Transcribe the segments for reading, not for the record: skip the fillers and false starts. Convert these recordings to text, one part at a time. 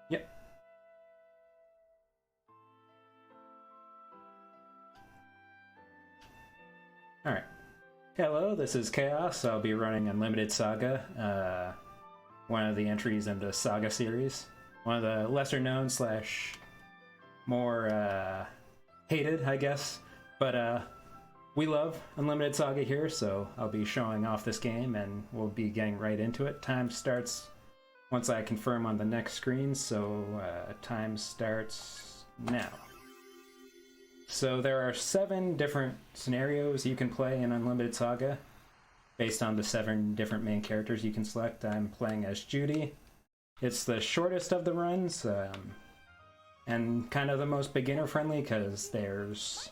Yep. Alright. Hello, this is Chaos. I'll be running Unlimited Saga, one of the entries in the Saga series. One of the lesser known slash more hated, I guess. But we love Unlimited Saga here, so I'll be showing off this game and we'll be getting right into it. Time starts once I confirm on the next screen, so time starts now. So there are 7 different scenarios you can play in Unlimited Saga based on the 7 different main characters you can select. I'm playing as Judy. It's the shortest of the runs and kind of the most beginner friendly because there's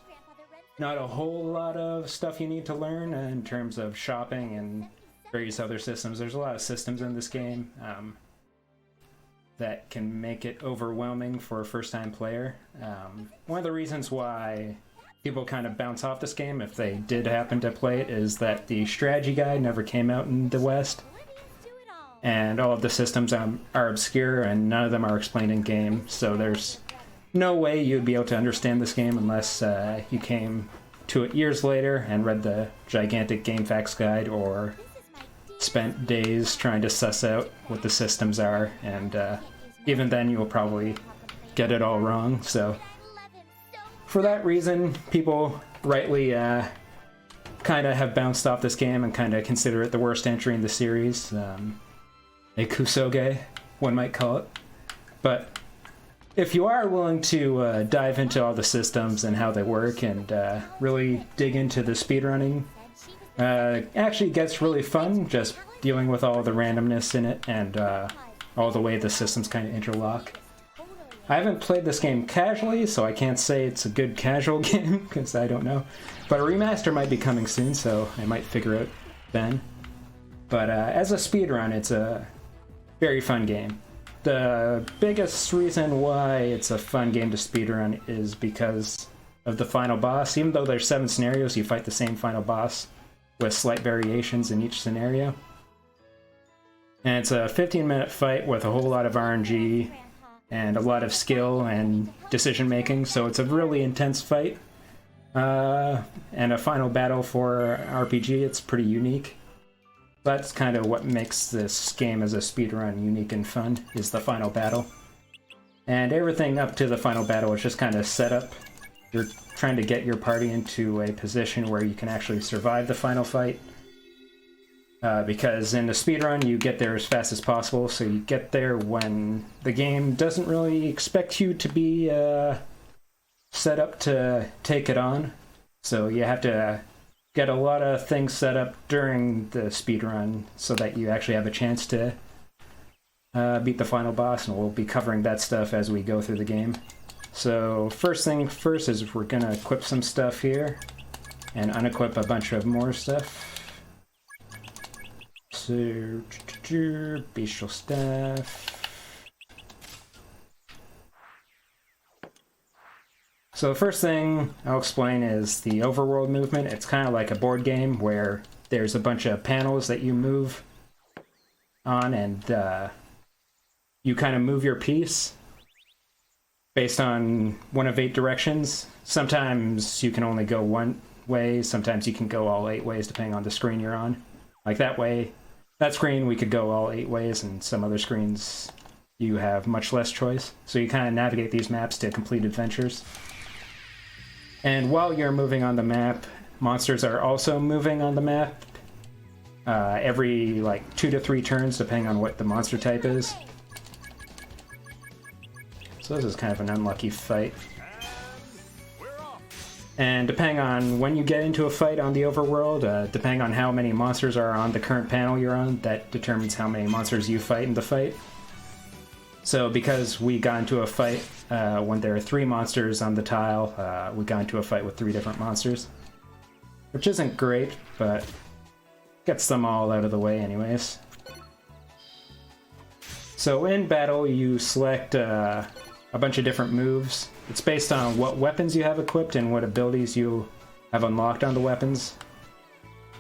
not a whole lot of stuff you need to learn in terms of shopping and various other systems. There's a lot of systems in this game that can make it overwhelming for a first-time player. One of the reasons why people kind of bounce off this game if they did happen to play it is that the strategy guide never came out in the West, and all of the systems are obscure and none of them are explained in game, so there's no way you'd be able to understand this game unless you came to it years later and read the gigantic game facts guide or spent days trying to suss out what the systems are, and even then you'll probably get it all wrong. So for that reason, people rightly kind of have bounced off this game and kind of consider it the worst entry in the series. A kusoge, one might call it. But if you are willing to dive into all the systems and how they work and really dig into the speedrunning, actually gets really fun just dealing with all the randomness in it and all the way the systems kind of interlock. I haven't played this game casually, so I can't say it's a good casual game because I don't know. But a remaster might be coming soon, so I might figure it then. But as a speedrun, it's a very fun game. The biggest reason why it's a fun game to speedrun is because of the final boss. Even though there's 7 scenarios, you fight the same final boss with slight variations in each scenario. And it's a 15-minute fight with a whole lot of RNG and a lot of skill and decision making, so it's a really intense fight. And a final battle for RPG, it's pretty unique. That's kind of what makes this game as a speedrun unique and fun, is the final battle. And everything up to the final battle is just kind of set up. You're trying to get your party into a position where you can actually survive the final fight. Because in the speedrun, you get there as fast as possible, so you get there when the game doesn't really expect you to be set up to take it on. So you have to get a lot of things set up during the speedrun so that you actually have a chance to beat the final boss, and we'll be covering that stuff as we go through the game. So first thing first is we're gonna equip some stuff here and unequip a bunch of more stuff. So bestial stuff. So the first thing I'll explain is the overworld movement. It's kind of like a board game where there's a bunch of panels that you move on, and you kind of move your piece based on one of 8 directions. Sometimes you can only go one way, sometimes you can go all 8 ways depending on the screen you're on. Like that screen we could go all 8 ways, and some other screens you have much less choice. So you kind of navigate these maps to complete adventures. And while you're moving on the map, monsters are also moving on the map every like 2 to 3 turns depending on what the monster type is. So this is kind of an unlucky fight. And depending on when you get into a fight on the overworld, depending on how many monsters are on the current panel you're on, that determines how many monsters you fight in the fight. So because we got into a fight when there are 3 monsters on the tile, we got into a fight with 3 different monsters. Which isn't great, but gets them all out of the way anyways. So in battle you select a bunch of different moves. It's based on what weapons you have equipped and what abilities you have unlocked on the weapons.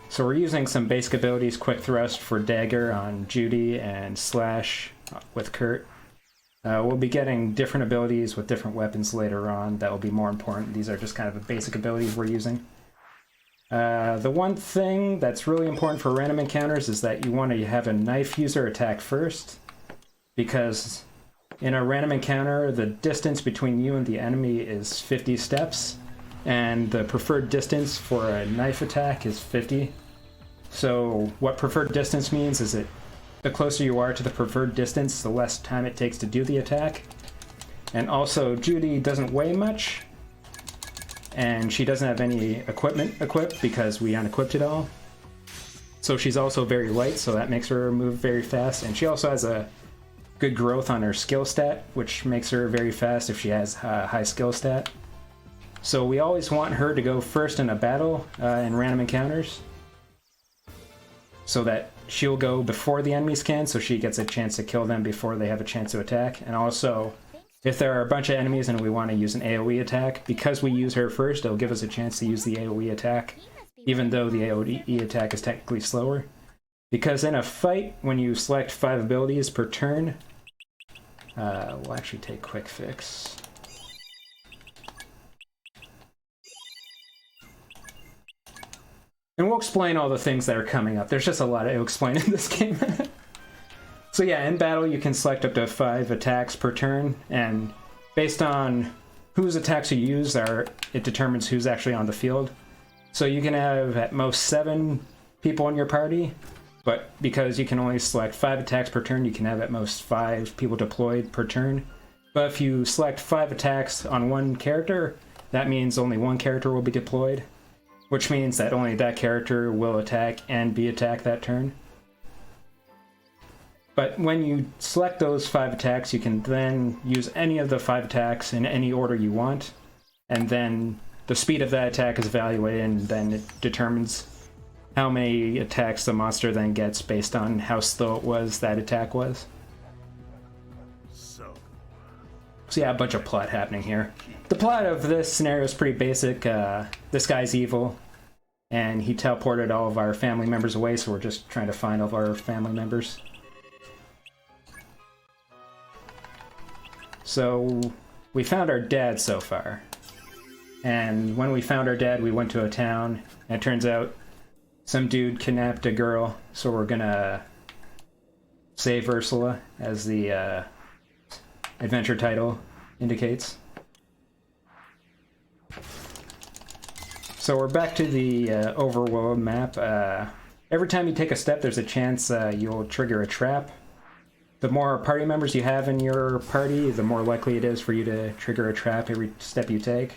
So we're using some basic abilities, Quick Thrust for Dagger on Judy and Slash with Kurt. We'll be getting different abilities with different weapons later on that will be more important. These are just kind of the basic abilities we're using. The one thing that's really important for random encounters is that you want to have a knife user attack first, because in a random encounter, the distance between you and the enemy is 50 steps, and the preferred distance for a knife attack is 50. So what preferred distance means is that the closer you are to the preferred distance, the less time it takes to do the attack. And also, Judy doesn't weigh much, and she doesn't have any equipment equipped because we unequipped it all. So she's also very light, so that makes her move very fast, and she also has a good growth on her skill stat, which makes her very fast if she has a high skill stat. So we always want her to go first in a battle in random encounters, so that she'll go before the enemies can, so she gets a chance to kill them before they have a chance to attack. And also, if there are a bunch of enemies and we want to use an AoE attack, because we use her first, it'll give us a chance to use the AoE attack, even though the AoE attack is technically slower. Because in a fight, when you select 5 abilities per turn, we'll actually take Quick Fix. And we'll explain all the things that are coming up. There's just a lot to explain in this game. So yeah, in battle you can select up to 5 attacks per turn, and based on whose attacks you use, it determines who's actually on the field. So you can have at most 7 people in your party, but because you can only select 5 attacks per turn, you can have at most 5 people deployed per turn. But if you select 5 attacks on one character, that means only one character will be deployed, which means that only that character will attack and be attacked that turn. But when you select those 5 attacks, you can then use any of the 5 attacks in any order you want, and then the speed of that attack is evaluated, and then it determines how many attacks the monster then gets based on how slow it was that attack was. So yeah, a bunch of plot happening here. The plot of this scenario is pretty basic. This guy's evil, and he teleported all of our family members away, so we're just trying to find all of our family members. So we found our dad so far, and when we found our dad we went to a town, and it turns out some dude kidnapped a girl, so we're gonna save Ursula, as the adventure title indicates. So we're back to the overworld map. Every time you take a step there's a chance you'll trigger a trap. The more party members you have in your party, the more likely it is for you to trigger a trap every step you take.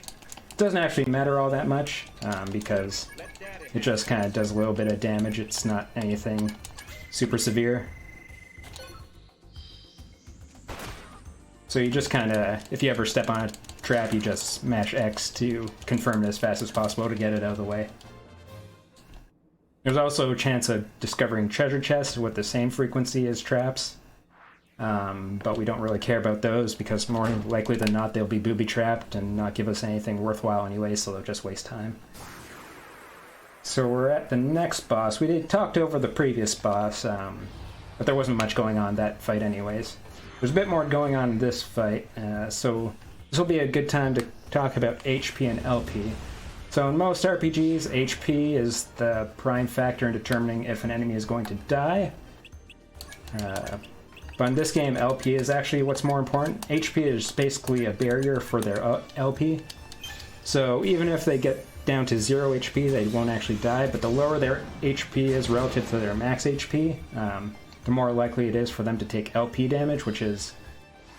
It doesn't actually matter all that much, because it just kind of does a little bit of damage. It's not anything super severe. So you just kind of, if you ever step on a trap, you just mash X to confirm it as fast as possible to get it out of the way. There's also a chance of discovering treasure chests with the same frequency as traps. But we don't really care about those because more likely than not they'll be booby-trapped and not give us anything worthwhile anyway, so they'll just waste time. So we're at the next boss. We talked over the previous boss, but there wasn't much going on in that fight anyways. There's a bit more going on in this fight, so this will be a good time to talk about HP and LP. So in most RPGs, HP is the prime factor in determining if an enemy is going to die. But in this game, LP is actually what's more important. HP is basically a barrier for their LP. So even if they get down to 0 HP, they won't actually die, but the lower their HP is relative to their max HP, the more likely it is for them to take LP damage, which is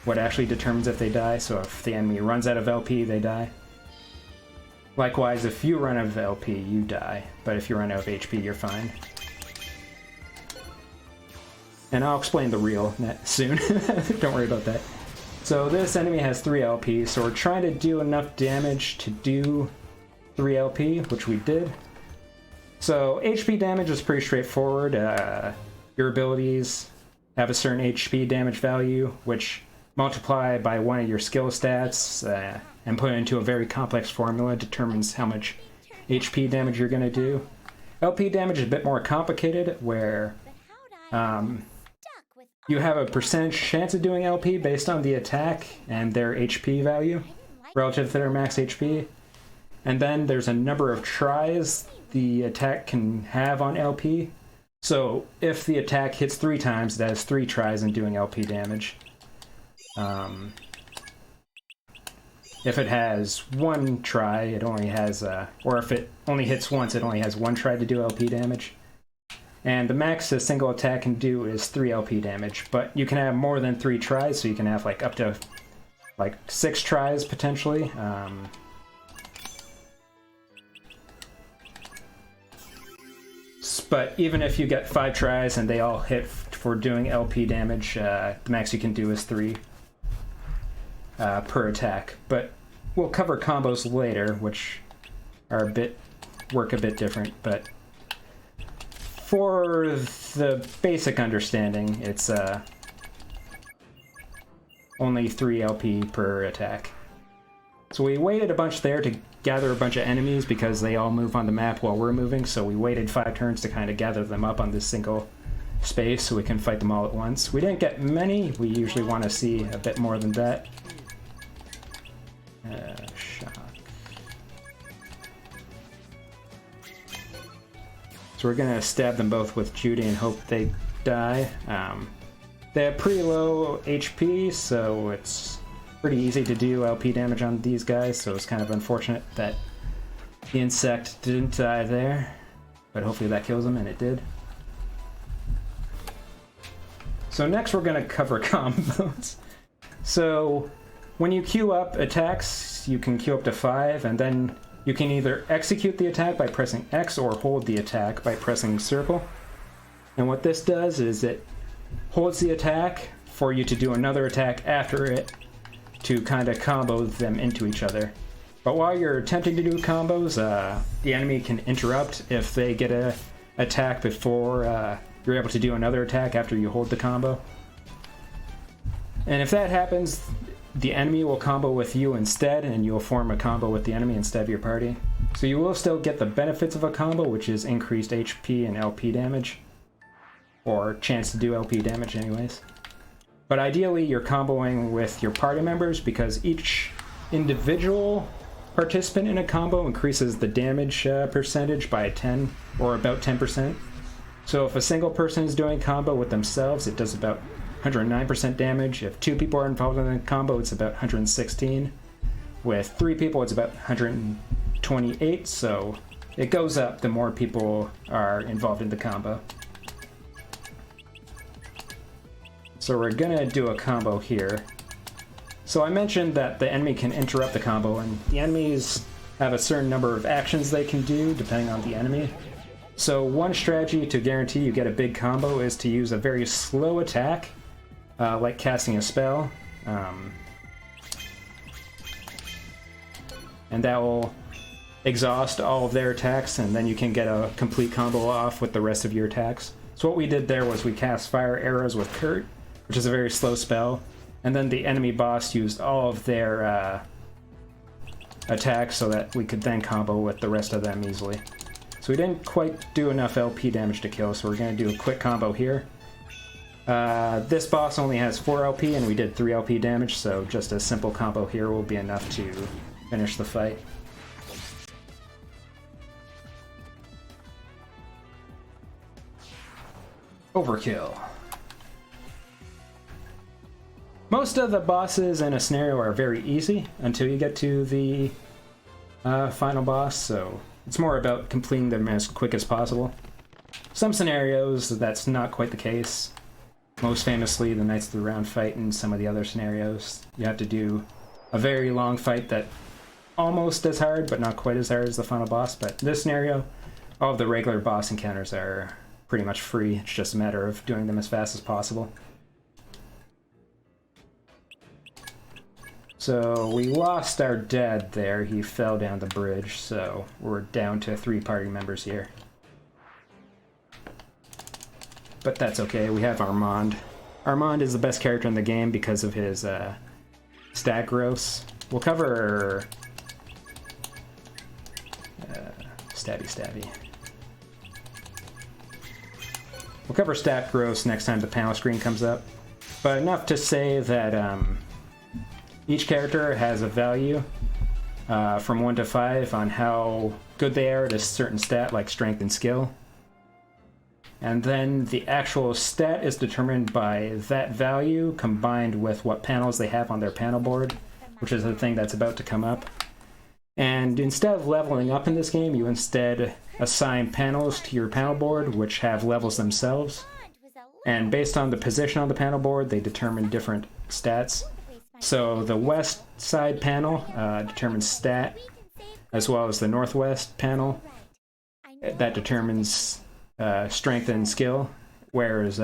what actually determines if they die. So if the enemy runs out of LP, they die. Likewise, if you run out of LP, you die, but if you run out of HP, you're fine. And I'll explain the real soon. Don't worry about that. So this enemy has 3 LP, so we're trying to do enough damage to do 3 LP, which we did. So HP damage is pretty straightforward. Your abilities have a certain HP damage value, which multiply by one of your skill stats and put it into a very complex formula determines how much HP damage you're going to do. LP damage is a bit more complicated, where You have a percentage chance of doing LP based on the attack and their HP value relative to their max HP. And then there's a number of tries the attack can have on LP. So if the attack hits 3 times, it has 3 tries in doing LP damage. If it has 1 try, it only has, or if it only hits once, it only has 1 try to do LP damage. And the max a single attack can do is 3 LP damage, but you can have more than 3 tries, so you can have like up to like 6 tries potentially. But even if you get 5 tries and they all hit for doing LP damage, the max you can do is 3 per attack. But we'll cover combos later, which are work a bit different. But for the basic understanding, it's only 3 LP per attack. So we waited a bunch there to gather a bunch of enemies because they all move on the map while we're moving, so we waited 5 turns to kind of gather them up on this single space so we can fight them all at once. We didn't get many, we usually want to see a bit more than that. Shock. So we're gonna stab them both with Judy and hope they die. They have pretty low HP, so it's pretty easy to do LP damage on these guys, so it's kind of unfortunate that the insect didn't die there, but hopefully that kills him, and it did. So next we're going to cover combos. So when you queue up attacks, you can queue up to 5, and then you can either execute the attack by pressing X or hold the attack by pressing circle. And what this does is it holds the attack for you to do another attack after it, to kind of combo them into each other. But while you're attempting to do combos, the enemy can interrupt if they get a attack before you're able to do another attack after you hold the combo. And if that happens, the enemy will combo with you instead, and you'll form a combo with the enemy instead of your party. So you will still get the benefits of a combo, which is increased HP and LP damage, or chance to do LP damage anyways. But ideally, you're comboing with your party members because each individual participant in a combo increases the damage percentage by 10 or about 10%. So if a single person is doing a combo with themselves, it does about 109% damage. If 2 people are involved in a combo, it's about 116. With 3 people, it's about 128. So it goes up the more people are involved in the combo. So we're gonna do a combo here. So I mentioned that the enemy can interrupt the combo, and the enemies have a certain number of actions they can do depending on the enemy. So one strategy to guarantee you get a big combo is to use a very slow attack, like casting a spell. And that will exhaust all of their attacks, and then you can get a complete combo off with the rest of your attacks. So what we did there was we cast Fire Arrows with Kurt, which is a very slow spell, and then the enemy boss used all of their attacks so that we could then combo with the rest of them easily. So we didn't quite do enough LP damage to kill, so we're going to do a quick combo here. This boss only has 4 LP, and we did 3 LP damage, so just a simple combo here will be enough to finish the fight. Overkill. Most of the bosses in a scenario are very easy until you get to the final boss, so it's more about completing them as quick as possible. Some scenarios, that's not quite the case. Most famously, the Knights of the Round fight and some of the other scenarios. You have to do a very long fight that almost as hard, but not quite as hard as the final boss. But in this scenario, all of the regular boss encounters are pretty much free. It's just a matter of doing them as fast as possible. So we lost our dad there. He fell down the bridge, so we're down to 3 party members here. But that's okay, we have Armand. Armand is the best character in the game because of his stat growth. We'll cover stabby. We'll cover stat growth next time the panel screen comes up. but enough to say that each character has a value from 1 to 5 on how good they are at a certain stat, like strength and skill. And then the actual stat is determined by that value combined with what panels they have on their panel board, which is the thing that's about to come up. And instead of leveling up in this game, you instead assign panels to your panel board, which have levels themselves. And based on the position on the panel board, they determine different stats. So the west side panel determines stat, as well as the northwest panel. That determines strength and skill, whereas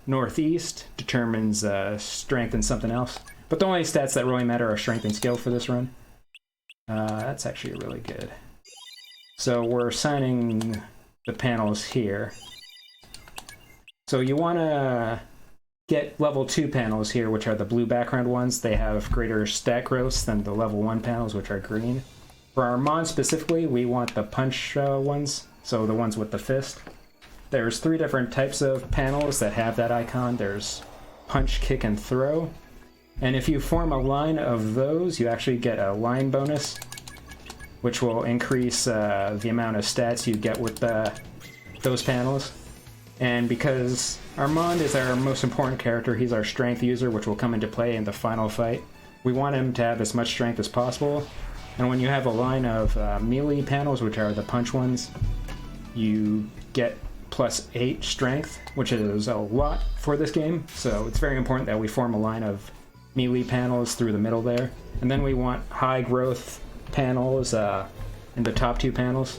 northeast determines strength and something else. But the only stats that really matter are strength and skill for this run. That's actually really good. So we're assigning the panels here. So you want to get level 2 panels here, which are the blue background ones. They have greater stat growths than the level 1 panels, which are green. For our Mon specifically, we want the punch ones, so the ones with the fist. There's 3 different types of panels that have that icon. There's punch, kick, and throw. And if you form a line of those, you actually get a line bonus, which will increase the amount of stats you get with those panels. And because Armand is our most important character, he's our strength user, which will come into play in the final fight. We want him to have as much strength as possible. And when you have a line of melee panels, which are the punch ones, you get +8 strength, which is a lot for this game. So it's very important that we form a line of melee panels through the middle there. And then we want high growth panels in the top 2 panels.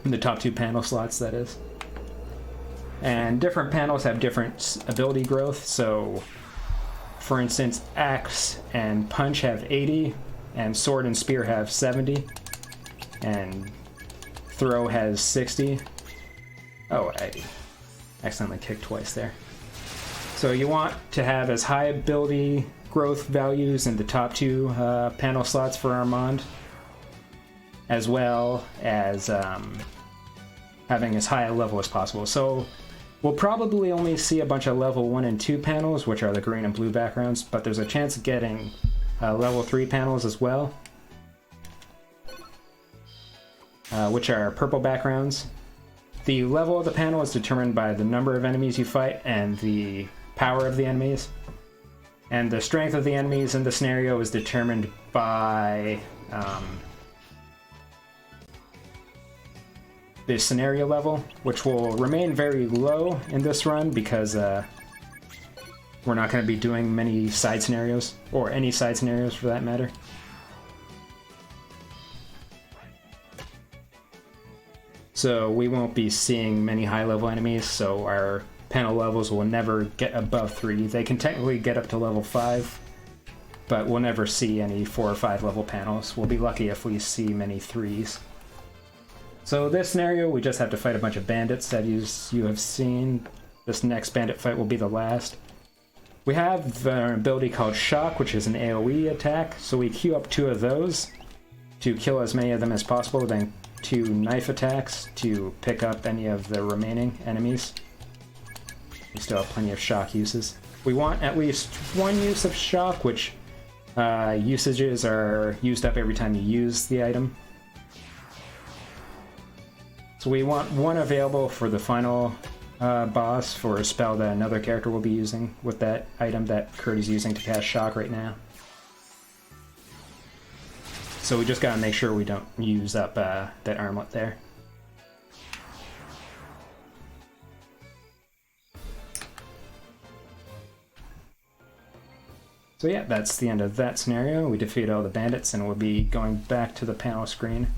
In the top 2 panel slots, that is. And different panels have different ability growth. So, for instance, Axe and Punch have 80, and Sword and Spear have 70, and Throw has 60. Oh, I accidentally kicked twice there. So you want to have as high ability growth values in the top 2 panel slots for Armand, as well as having as high a level as possible. So we'll probably only see a bunch of level 1 and 2 panels, which are the green and blue backgrounds, but there's a chance of getting level 3 panels as well, which are purple backgrounds. The level of the panel is determined by the number of enemies you fight and the power of the enemies. And the strength of the enemies in the scenario is determined by the scenario level, which will remain very low in this run because we're not going to be doing many side scenarios, or any side scenarios for that matter. So we won't be seeing many high-level enemies, so our panel levels will never get above 3. They can technically get up to level 5, but we'll never see any 4 or 5 level panels. We'll be lucky if we see many 3s. So this scenario, we just have to fight a bunch of bandits that you have seen. This next bandit fight will be the last. We have an ability called Shock, which is an AoE attack, so we queue up 2 of those to kill as many of them as possible, then 2 knife attacks to pick up any of the remaining enemies. We still have plenty of shock uses. We want at least 1 use of shock, which usages are used up every time you use the item. So we want 1 available for the final boss for a spell that another character will be using with that item that Kurt is using to cast shock right now. So we just gotta make sure we don't use up that armlet there. So yeah, that's the end of that scenario. We defeated all the bandits and we'll be going back to the panel screen.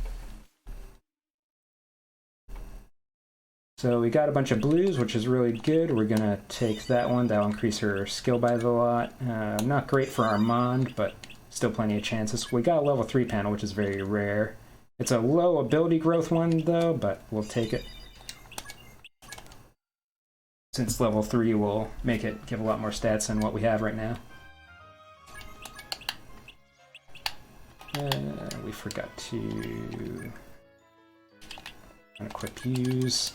So we got a bunch of blues, which is really good. We're gonna take that one. That'll increase her skill by a lot. Not great for Armand, but still plenty of chances. We got a level 3 panel, which is very rare. It's a low ability growth one, though, but we'll take it. Since level 3 will make it give a lot more stats than what we have right now. We forgot to unequip use.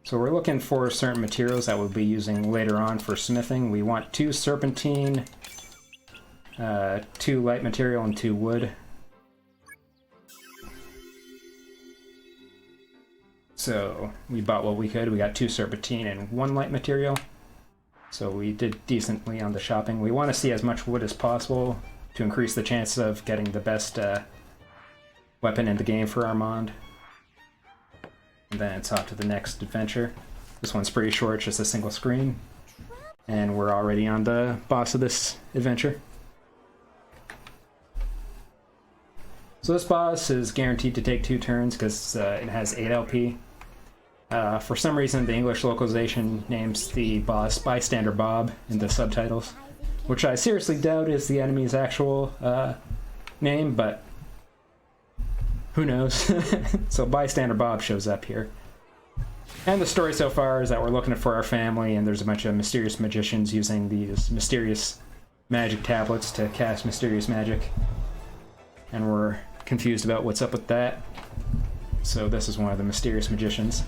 So we're looking for certain materials that we'll be using later on for smithing. We want 2 serpentine, 2 light material, and 2 wood. So we bought what we could. We got 2 serpentine and 1 light material. So we did decently on the shopping. We want to see as much wood as possible to increase the chance of getting the best weapon in the game for Armand. And then it's off to the next adventure. This one's pretty short, just a single screen. And we're already on the boss of this adventure. So this boss is guaranteed to take 2 turns because it has 8 LP. For some reason, the English localization names the boss Bystander Bob in the subtitles, which I seriously doubt is the enemy's actual name, but who knows? So Bystander Bob shows up here. And the story so far is that we're looking for our family, and there's a bunch of mysterious magicians using these mysterious magic tablets to cast mysterious magic. And we're confused about what's up with that. So this is one of the mysterious magicians.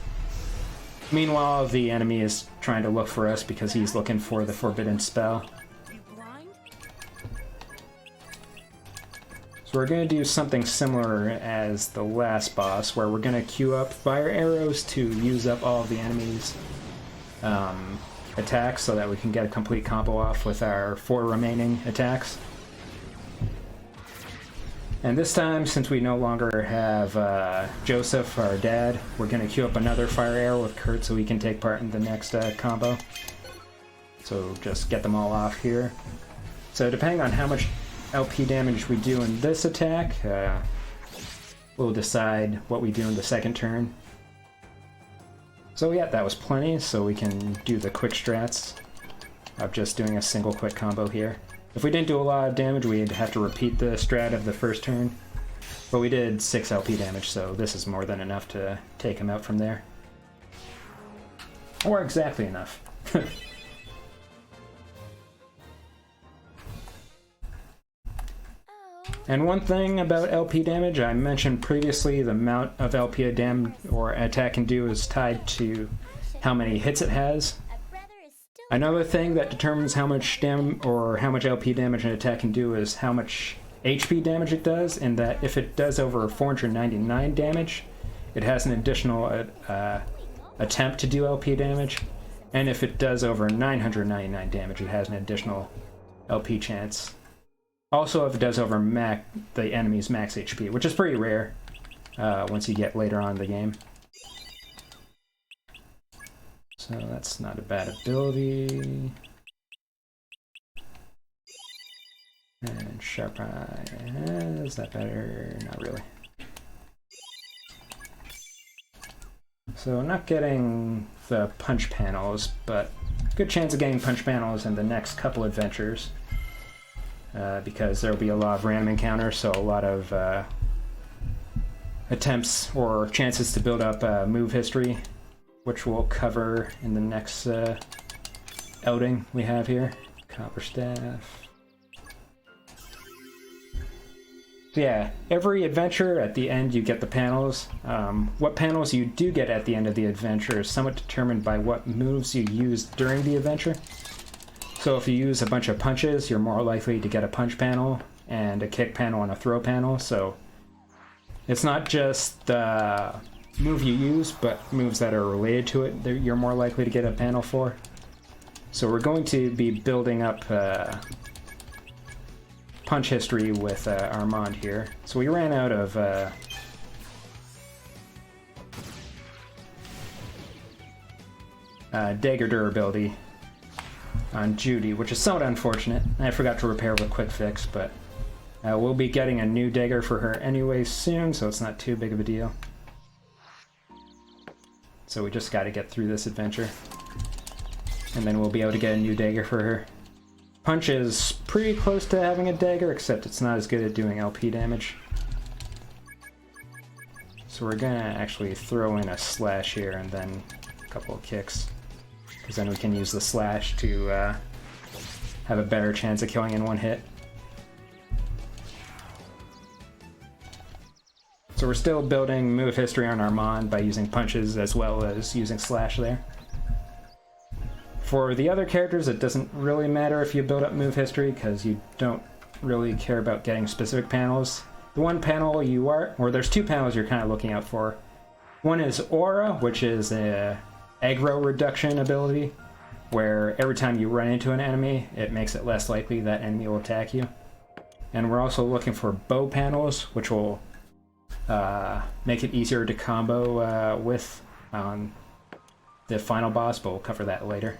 Meanwhile, the enemy is trying to look for us because he's looking for the forbidden spell. So we're going to do something similar as the last boss, where we're going to queue up fire arrows to use up all of the enemy's attacks so that we can get a complete combo off with our 4 remaining attacks. And this time, since we no longer have Joseph, our dad, we're going to queue up another fire arrow with Kurt so he can take part in the next combo. So just get them all off here. So depending on how much LP damage we do in this attack, we'll decide what we do in the second turn. So yeah, that was plenty, so we can do the quick strats of just doing a single quick combo here. If we didn't do a lot of damage, we'd have to repeat the strat of the first turn, but we did 6 LP damage, so this is more than enough to take him out from there. Or exactly enough. And one thing about LP damage, I mentioned previously, the amount of LP a damage or attack can do is tied to how many hits it has. Another thing that determines how much how much LP damage an attack can do is how much HP damage it does, and that if it does over 499 damage, it has an additional attempt to do LP damage, and if it does over 999 damage, it has an additional LP chance. Also, if it does over the enemy's max HP, which is pretty rare once you get later on in the game. So that's not a bad ability. And Sharp Eye, is that better? Not really. So I'm not getting the punch panels, but good chance of getting punch panels in the next couple adventures. Because there will be a lot of random encounters, so a lot of attempts or chances to build up move history, which we'll cover in the next outing we have here. Copper Staff. So yeah, every adventure at the end you get the panels. What panels you do get at the end of the adventure is somewhat determined by what moves you used during the adventure. So if you use a bunch of punches, you're more likely to get a punch panel and a kick panel and a throw panel. So it's not just the move you use, but moves that are related to it you're more likely to get a panel for. So we're going to be building up punch history with Armand here. So we ran out of dagger durability on Judy, which is somewhat unfortunate. I forgot to repair with quick fix, but we'll be getting a new dagger for her anyway soon, so it's not too big of a deal. So we just got to get through this adventure, and then we'll be able to get a new dagger for her. Punch is pretty close to having a dagger, except it's not as good at doing LP damage. So we're gonna actually throw in a slash here and then a couple of kicks, because then we can use the slash to have a better chance of killing in one hit. So we're still building move history on Armand by using punches as well as using slash there. For the other characters, it doesn't really matter if you build up move history because you don't really care about getting specific panels. The one panel you are, or there's two panels you're kind of looking out for. One is Aura, which is a aggro reduction ability, where every time you run into an enemy, it makes it less likely that enemy will attack you. And we're also looking for bow panels, which will make it easier to combo with on the final boss, but we'll cover that later.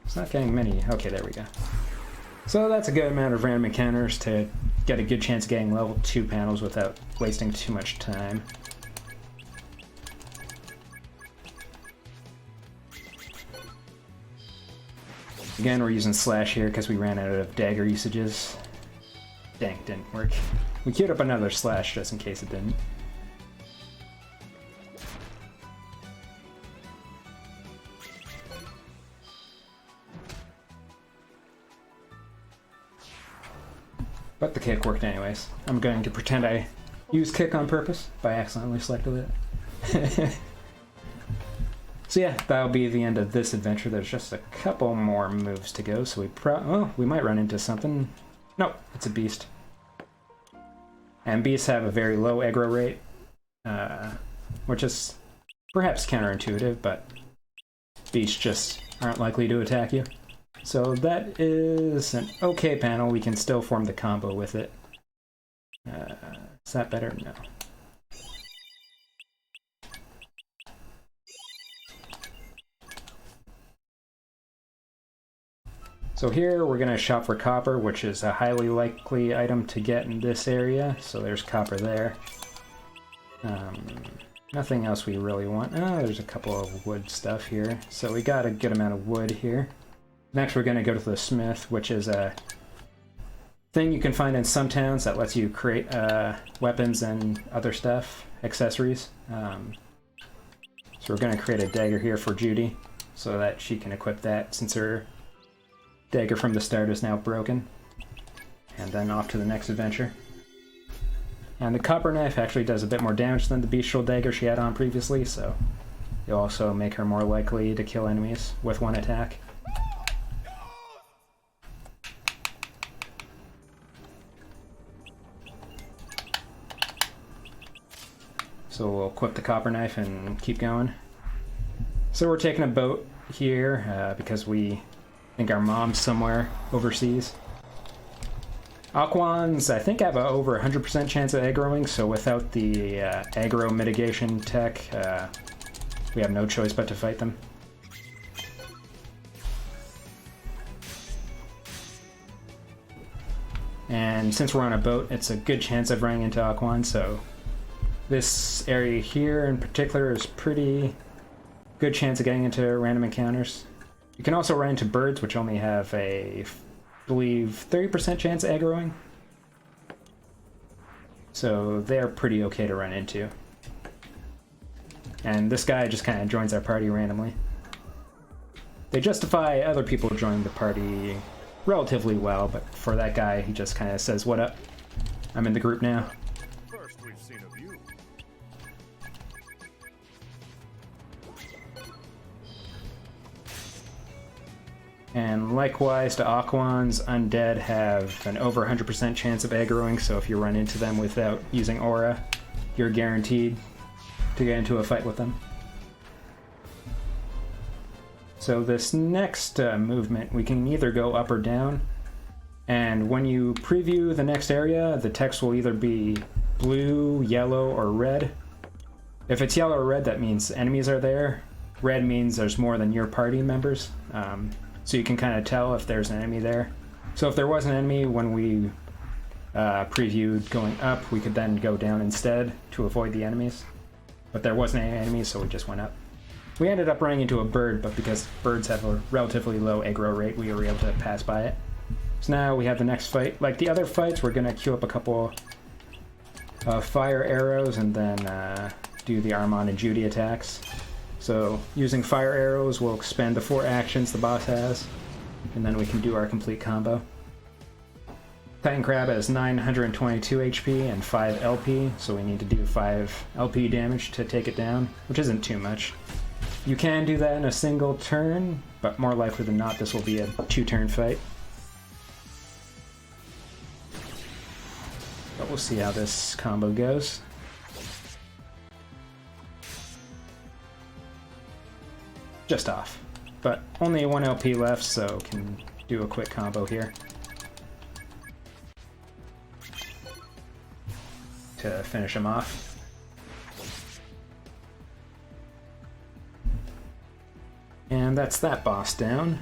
It's not getting many. Okay, there we go. So that's a good amount of random encounters to get a good chance of getting level 2 panels without wasting too much time. Again, we're using slash here because we ran out of dagger usages. Dang, didn't work. We queued up another slash just in case it didn't. But the kick worked anyways. I'm going to pretend I used kick on purpose by accidentally selected it. So yeah, that'll be the end of this adventure. There's just a couple more moves to go, so we might run into something. Nope, it's a beast. And beasts have a very low aggro rate, which is perhaps counterintuitive, but beasts just aren't likely to attack you. So that is an okay panel. We can still form the combo with it. Is that better? No. So here we're going to shop for copper, which is a highly likely item to get in this area. So there's copper there. Nothing else we really want. Oh, there's a couple of wood stuff here. So we got a good amount of wood here. Next we're going to go to the smith, which is a thing you can find in some towns that lets you create weapons and other stuff, accessories. So we're going to create a dagger here for Judy so that she can equip that since her dagger from the start is now broken. And then off to the next adventure. And the copper knife actually does a bit more damage than the bestial dagger she had on previously, so you'll also make her more likely to kill enemies with one attack. So we'll equip the copper knife and keep going. So we're taking a boat here because we think our mom's somewhere overseas. Aquans, I think, have over 100% chance of aggroing, so without the aggro mitigation tech, we have no choice but to fight them. And since we're on a boat, it's a good chance of running into Aquan, so this area here in particular is pretty good chance of getting into random encounters. You can also run into birds, which only have a, I believe, 30% chance of aggroing. So they're pretty okay to run into. And this guy just kind of joins our party randomly. They justify other people joining the party relatively well, but for that guy, he just kind of says, "What up? I'm in the group now." First we've seen of you. And likewise to Aquans, undead have an over 100% chance of aggroing, so if you run into them without using aura, you're guaranteed to get into a fight with them. So this next movement, we can either go up or down, and when you preview the next area, the text will either be blue, yellow, or red. If it's yellow or red, that means enemies are there. Red means there's more than your party members. So you can kind of tell if there's an enemy there. So if there was an enemy when we previewed going up, we could then go down instead to avoid the enemies. But there wasn't any enemies, so we just went up. We ended up running into a bird, but because birds have a relatively low aggro rate, we were able to pass by it. So now we have the next fight. Like the other fights, we're going to queue up a couple fire arrows and then do the Armand and Judy attacks. So using fire arrows will expend the 4 actions the boss has, and then we can do our complete combo. Titan Crab has 922 HP and 5 LP, so we need to do 5 LP damage to take it down, which isn't too much. You can do that in a single turn, but more likely than not this will be a 2-turn fight. But we'll see how this combo goes. Just off, but only 1 LP left, so can do a quick combo here to finish him off. And that's that boss down.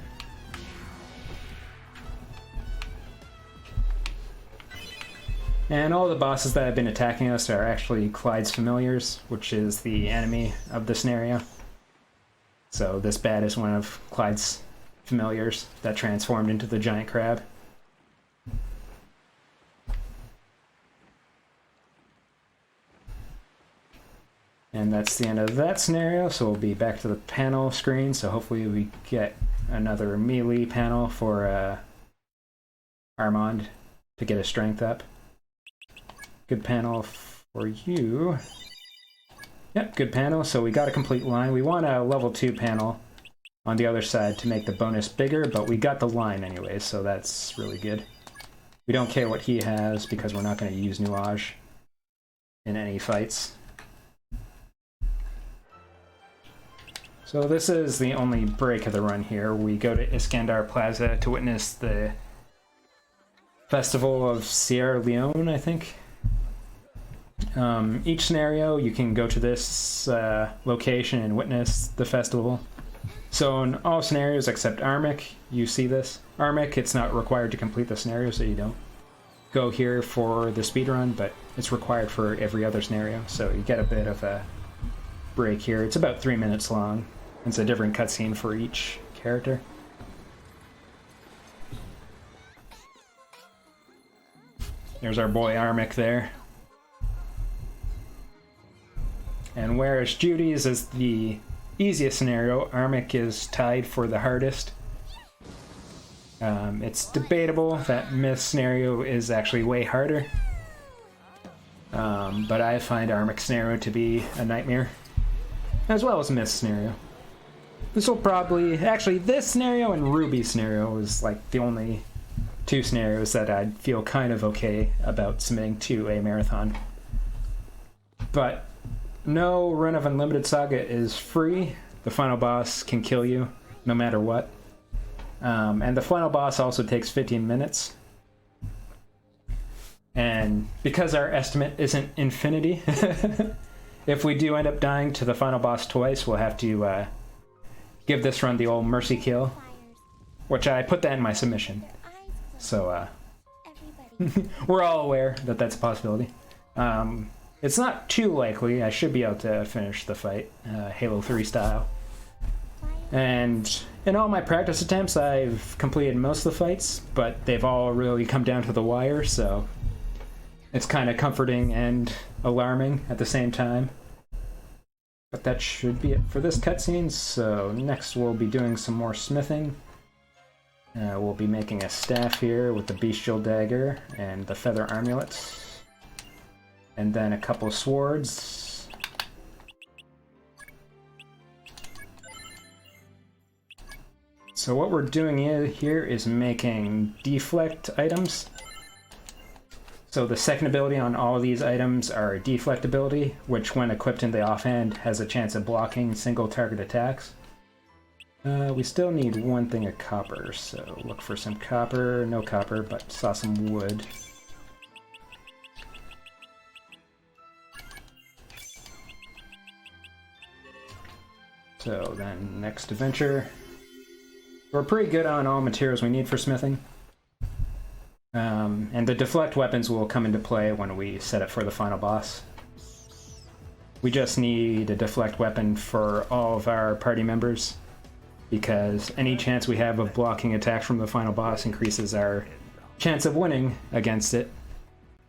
And all the bosses that have been attacking us are actually Clyde's familiars, which is the enemy of the scenario. So this bat is one of Clyde's familiars that transformed into the giant crab. And that's the end of that scenario, so we'll be back to the panel screen, so hopefully we get another melee panel for Armand to get his strength up. Good panel for you. Yep, good panel, so we got a complete line. We want a level 2 panel on the other side to make the bonus bigger, but we got the line anyway, so that's really good. We don't care what he has because we're not going to use Nuage in any fights. So this is the only break of the run here. We go to Iskandar Plaza to witness the Festival of Sierra Leone, I think. Each scenario, you can go to this location and witness the festival. So in all scenarios except Armic, you see this. Armic, it's not required to complete the scenario, so you don't go here for the speedrun, but it's required for every other scenario, so you get a bit of a break here. It's about 3 minutes long. It's a different cutscene for each character. There's our boy Armic there. And whereas Judy's is the easiest scenario, Armic is tied for the hardest. It's debatable that Myth scenario is actually way harder. But I find Armic scenario to be a nightmare, as well as Myth scenario. This will probably... Actually, this scenario and Ruby scenario is like the only 2 scenarios that I'd feel kind of okay about submitting to a marathon. But no run of Unlimited Saga is free. The final boss can kill you no matter what. And the final boss also takes 15 minutes. And because our estimate isn't infinity, if we do end up dying to the final boss twice, we'll have to give this run the old mercy kill, which I put that in my submission. So we're all aware that that's a possibility. It's not too likely. I should be able to finish the fight, Halo 3 style. And in all my practice attempts, I've completed most of the fights, but they've all really come down to the wire, so it's kind of comforting and alarming at the same time. But that should be it for this cutscene, so next we'll be doing some more smithing. We'll be making a staff here with the bestial dagger and the feather amulet. And then a couple of swords. So what we're doing here is making deflect items. So the second ability on all of these items are deflect ability, which when equipped in the offhand has a chance of blocking single target attacks. We still need 1 thing of copper, so look for some copper. No copper, but saw some wood. So then next adventure. We're pretty good on all materials we need for smithing. And the deflect weapons will come into play when we set up for the final boss. We just need a deflect weapon for all of our party members, because any chance we have of blocking attacks from the final boss increases our chance of winning against it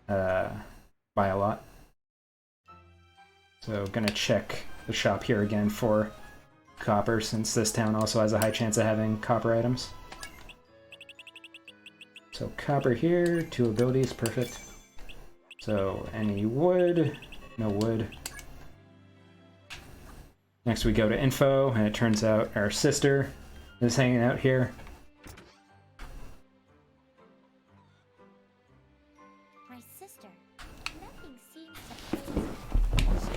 by a lot. So gonna check the shop here again for copper, since this town also has a high chance of having copper items. So copper here, 2 abilities, perfect. So any wood, no wood. Next we go to info, and it turns out our sister is hanging out here. My sister. Nothing seems to phase her.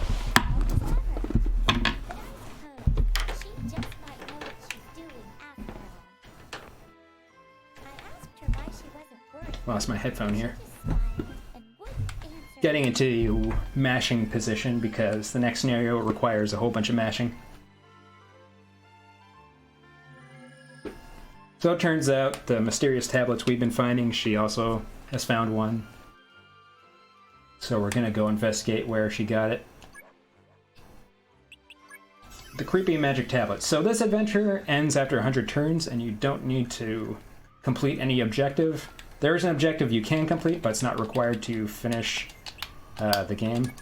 But I suppose she just might know what she's doing after all. I asked her why she wasn't worried. Lost my headphone here. She just smiled and wouldn't answer. Getting into the mashing position because the next scenario requires a whole bunch of mashing. So it turns out the mysterious tablets we've been finding, she also has found one. So we're gonna go investigate where she got it. The creepy magic tablet. So this adventure ends after 100 turns and you don't need to complete any objective. There is an objective you can complete, but it's not required to finish the game.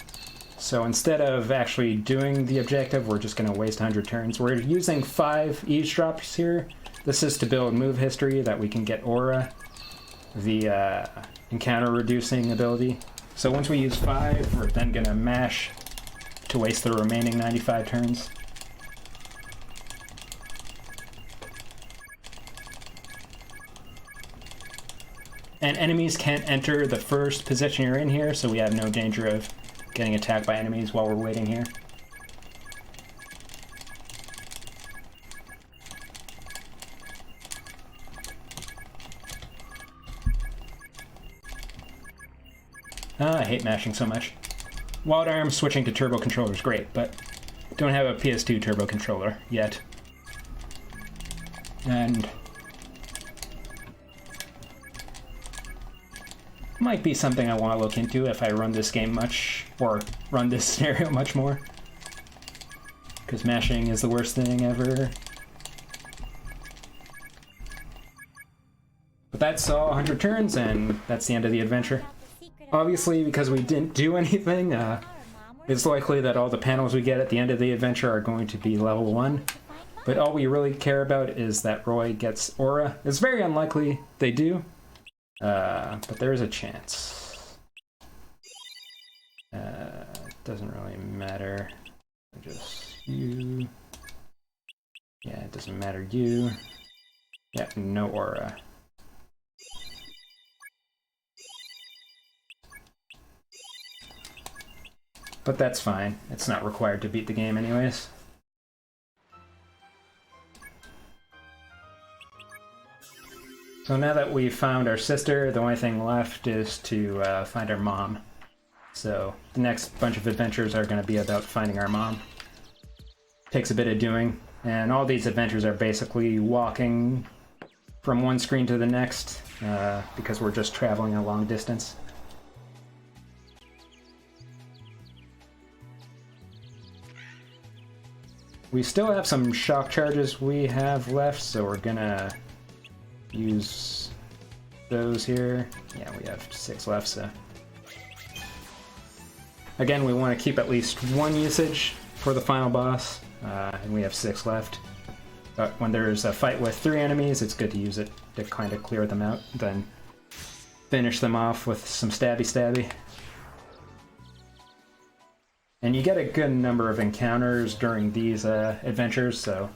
So instead of actually doing the objective, we're just going to waste 100 turns. We're using 5 eavesdrops here. This is to build move history that we can get aura, the encounter reducing ability. So once we use 5, we're then going to mash to waste the remaining 95 turns. And enemies can't enter the first position you're in here, so we have no danger of getting attacked by enemies while we're waiting here. I hate mashing so much. Wild Arm switching to turbo controller is great, but don't have a PS2 turbo controller yet. And might be something I want to look into if I run this game much, or run this scenario much more. Because mashing is the worst thing ever. But that's all 100 turns, and that's the end of the adventure. Obviously, because we didn't do anything, it's likely that all the panels we get at the end of the adventure are going to be level 1. But all we really care about is that Roy gets aura. It's very unlikely they do. But there's a chance. Doesn't really matter. Just you. Yeah, it doesn't matter you. Yeah, no aura. But that's fine. It's not required to beat the game anyways. So now that we've found our sister, the only thing left is to find our mom. So the next bunch of adventures are going to be about finding our mom. Takes a bit of doing, and all these adventures are basically walking from one screen to the next because we're just traveling a long distance. We still have some shock charges we have left, so we're gonna use those here. Yeah, we have 6 left, so. Again, we want to keep at least 1 usage for the final boss, and we have 6 left. But when there's a fight with 3 enemies, it's good to use it to kind of clear them out, then finish them off with some stabby. And you get a good number of encounters during these adventures, so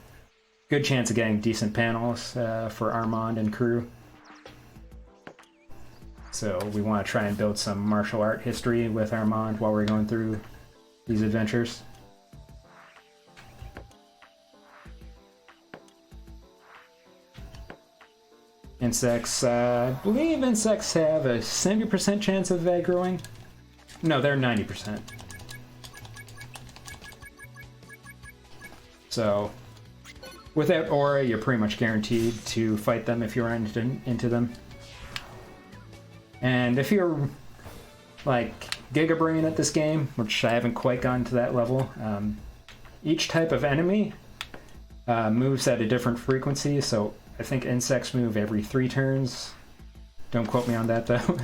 good chance of getting decent panels for Armand and crew. So we want to try and build some martial art history with Armand while we're going through these adventures. Insects, I believe insects have a 70% chance of aggroing. No, they're 90%. So, without aura, you're pretty much guaranteed to fight them if you run into them. And if you're, like, Giga Brain at this game, which I haven't quite gotten to that level, each type of enemy moves at a different frequency, so I think insects move every 3 turns. Don't quote me on that, though.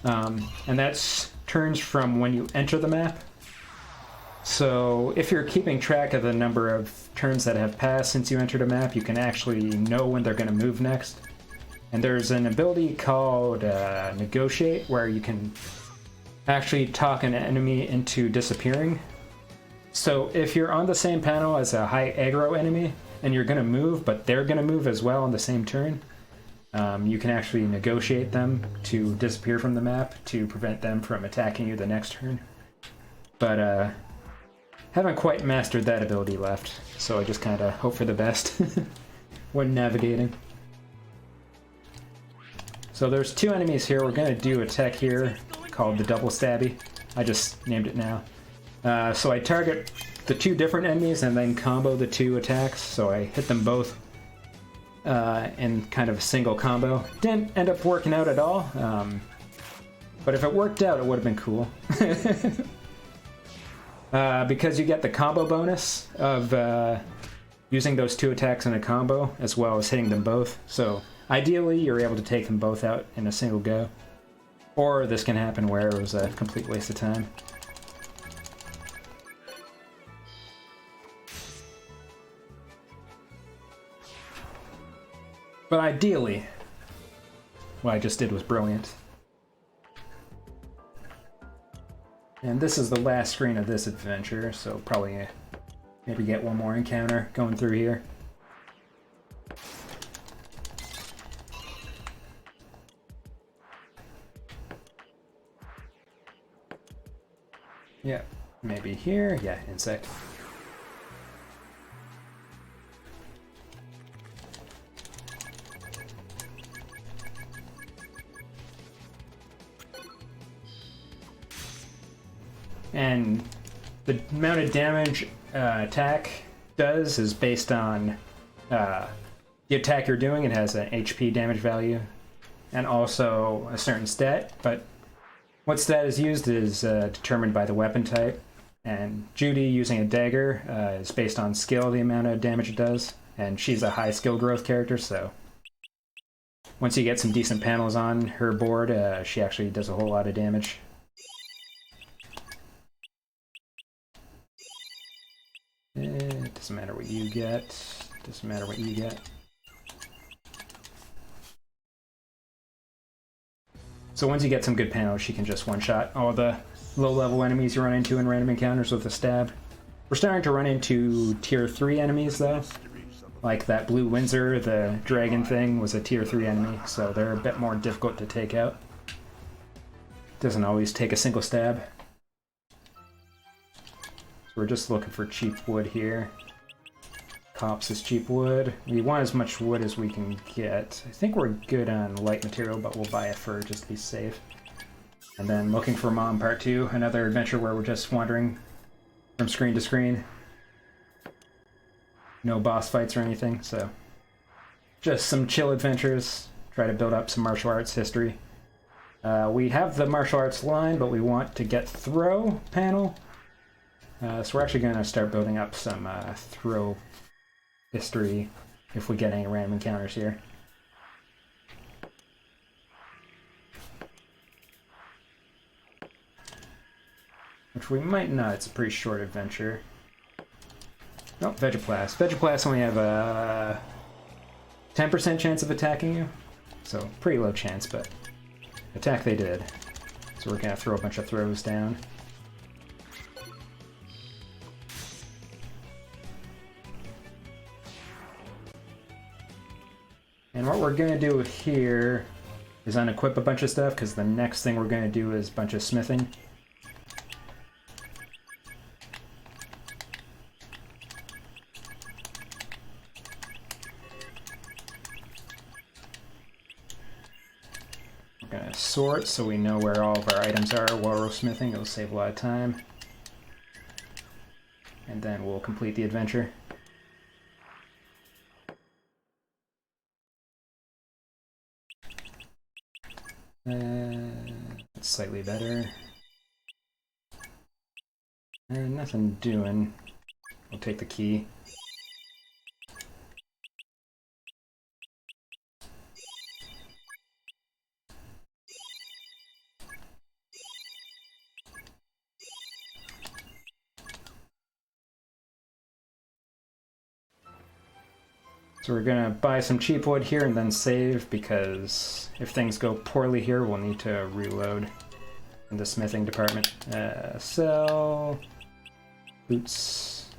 And that's turns from when you enter the map. So if you're keeping track of the number of turns that have passed since you entered a map, you can actually know when they're going to move next. And there's an ability called Negotiate, where you can actually talk an enemy into disappearing. So if you're on the same panel as a high aggro enemy, and you're going to move, but they're going to move as well on the same turn, you can actually negotiate them to disappear from the map to prevent them from attacking you the next turn. But haven't quite mastered that ability left, so I just kind of hope for the best when navigating. So there's two enemies here. We're going to do a tech here called the double stabby. I just named it now. So I target the two different enemies and then combo the two attacks. So I hit them both in kind of a single combo. Didn't end up working out at all, but if it worked out, it would have been cool. Because you get the combo bonus of using those two attacks in a combo, as well as hitting them both. So ideally, you're able to take them both out in a single go. Or this can happen where it was a complete waste of time. But ideally, what I just did was brilliant. And this is the last screen of this adventure, so probably maybe get one more encounter going through here. Yeah, maybe here. Yeah, insect. And the amount of damage attack does is based on the attack you're doing. It has an HP damage value and also a certain stat, but what stat is used is determined by the weapon type. And Judy, using a dagger, is based on skill, the amount of damage it does, and she's a high skill growth character, so once you get some decent panels on her board, she actually does a whole lot of damage. It doesn't matter what you get. Doesn't matter what you get. So once you get some good panels, she can just one-shot all the low-level enemies you run into in random encounters with a stab. We're starting to run into tier 3 enemies, though. Like that blue Windsor, the dragon thing, was a tier 3 enemy, so they're a bit more difficult to take out. Doesn't always take a single stab. We're just looking for cheap wood here. Cops is cheap wood. We want as much wood as we can get. I think we're good on light material, but we'll buy a fur just to be safe. And then looking for Mom Part 2, another adventure where we're just wandering from screen to screen. No boss fights or anything, so just some chill adventures. Try to build up some martial arts history. We have the martial arts line, but we want to get throw panel. So we're actually going to start building up some throw history if we get any random encounters here. Which we might not, it's a pretty short adventure. Oh, Vegiplast. Vegiplast only have a 10% chance of attacking you. So pretty low chance, but attack they did. So we're going to throw a bunch of throws down. And what we're going to do here is unequip a bunch of stuff, because the next thing we're going to do is a bunch of smithing. We're going to sort so we know where all of our items are while we're smithing. It'll save a lot of time. And then we'll complete the adventure. It's slightly better. Nothing doing. We'll take the key. So we're gonna buy some cheap wood here and then save, because if things go poorly here, we'll need to reload in the smithing department. Sell boots.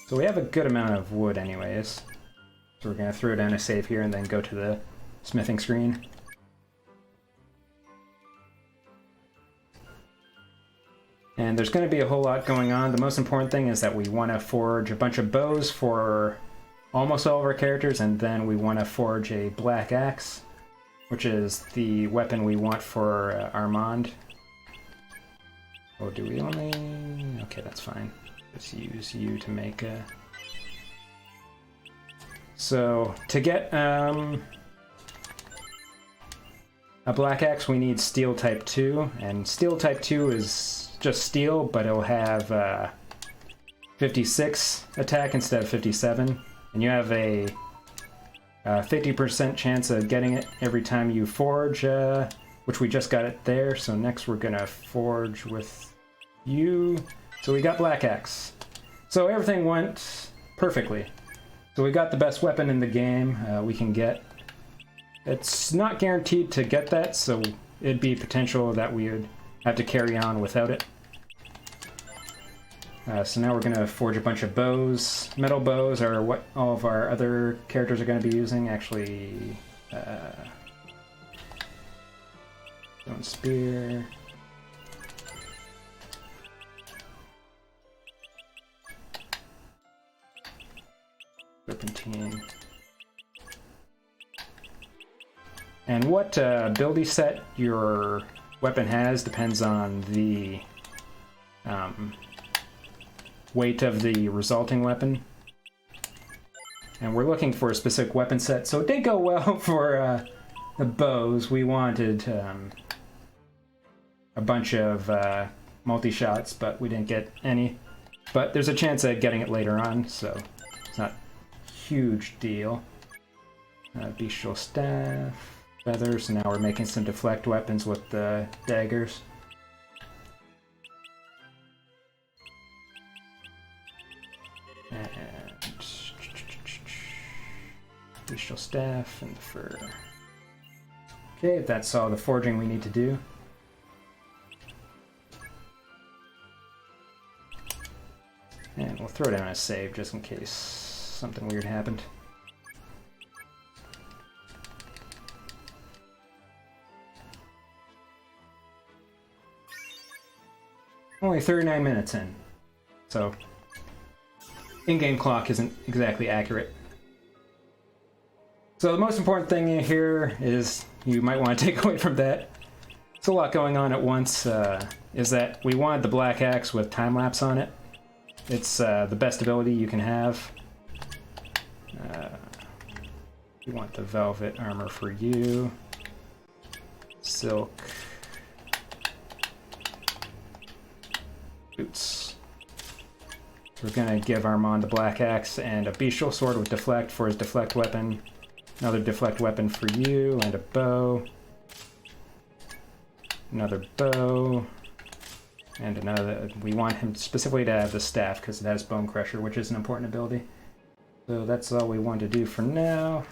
So we have a good amount of wood anyways. So we're gonna throw down a save here and then go to the smithing screen. And there's going to be a whole lot going on. The most important thing is that we want to forge a bunch of bows for almost all of our characters, and then we want to forge a black axe, which is the weapon we want for Armand. Or do we only... Okay, that's fine. Let's use you to make a... So, to get a black axe, we need steel type 2, and steel type 2 is just steel, but it'll have 56 attack instead of 57, and you have a 50% chance of getting it every time you forge, which we just got it there. So next we're gonna forge with you. So we got black axe. So everything went perfectly. So we got the best weapon in the game we can get. It's not guaranteed to get that, so it'd be potential that we would have to carry on without it. So now we're going to forge a bunch of bows. Metal bows are what all of our other characters are going to be using. Actually, stone spear. Serpentine. And what ability set your weapon has depends on the weight of the resulting weapon. And we're looking for a specific weapon set, so it did go well for the bows. We wanted a bunch of multi-shots, but we didn't get any. But there's a chance of getting it later on, so it's not a huge deal. Bestial staff, feathers. Now we're making some deflect weapons with the daggers. And bestial staff and the fur. Okay, that's all the forging we need to do. And we'll throw down a save just in case something weird happened. Only 39 minutes in, so in-game clock isn't exactly accurate. So the most important thing here is, you might want to take away from that, it's a lot going on at once, is that we wanted the black axe with time-lapse on it. It's the best ability you can have. You want the velvet armor for you. Silk. Boots. So we're gonna give Armand the black axe and a bestial sword with deflect for his deflect weapon. Another deflect weapon for you, and a bow. Another bow. And another, we want him specifically to have the staff because it has Bone Crusher, which is an important ability. So that's all we want to do for now.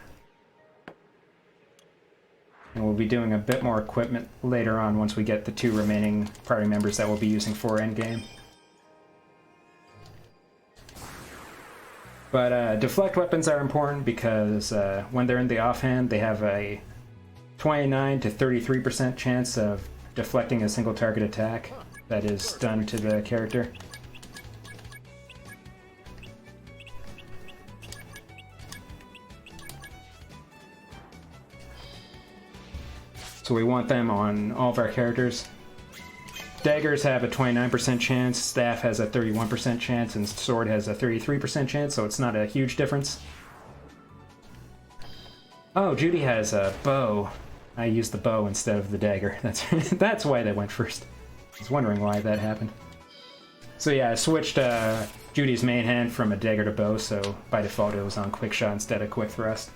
And we'll be doing a bit more equipment later on once we get the 2 remaining party members that we'll be using for endgame. But deflect weapons are important because when they're in the offhand, they have a 29 to 33% chance of deflecting a single target attack that is done to the character. So we want them on all of our characters. Daggers have a 29% chance, staff has a 31% chance, and sword has a 33% chance, so it's not a huge difference. Oh, Judy has a bow. I used the bow instead of the dagger. That's why they went first. I was wondering why that happened. So yeah, I switched Judy's main hand from a dagger to bow, so by default it was on quick shot instead of quick thrust.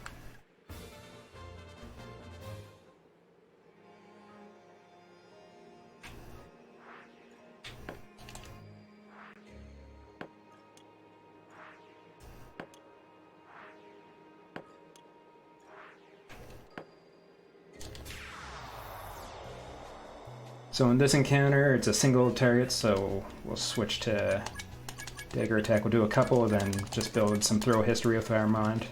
So in this encounter, it's a single target, so we'll switch to dagger attack. We'll do a couple, then just build some throw history with our mind.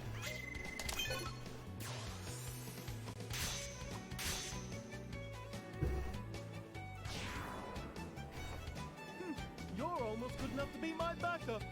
You're almost good enough to be my backup.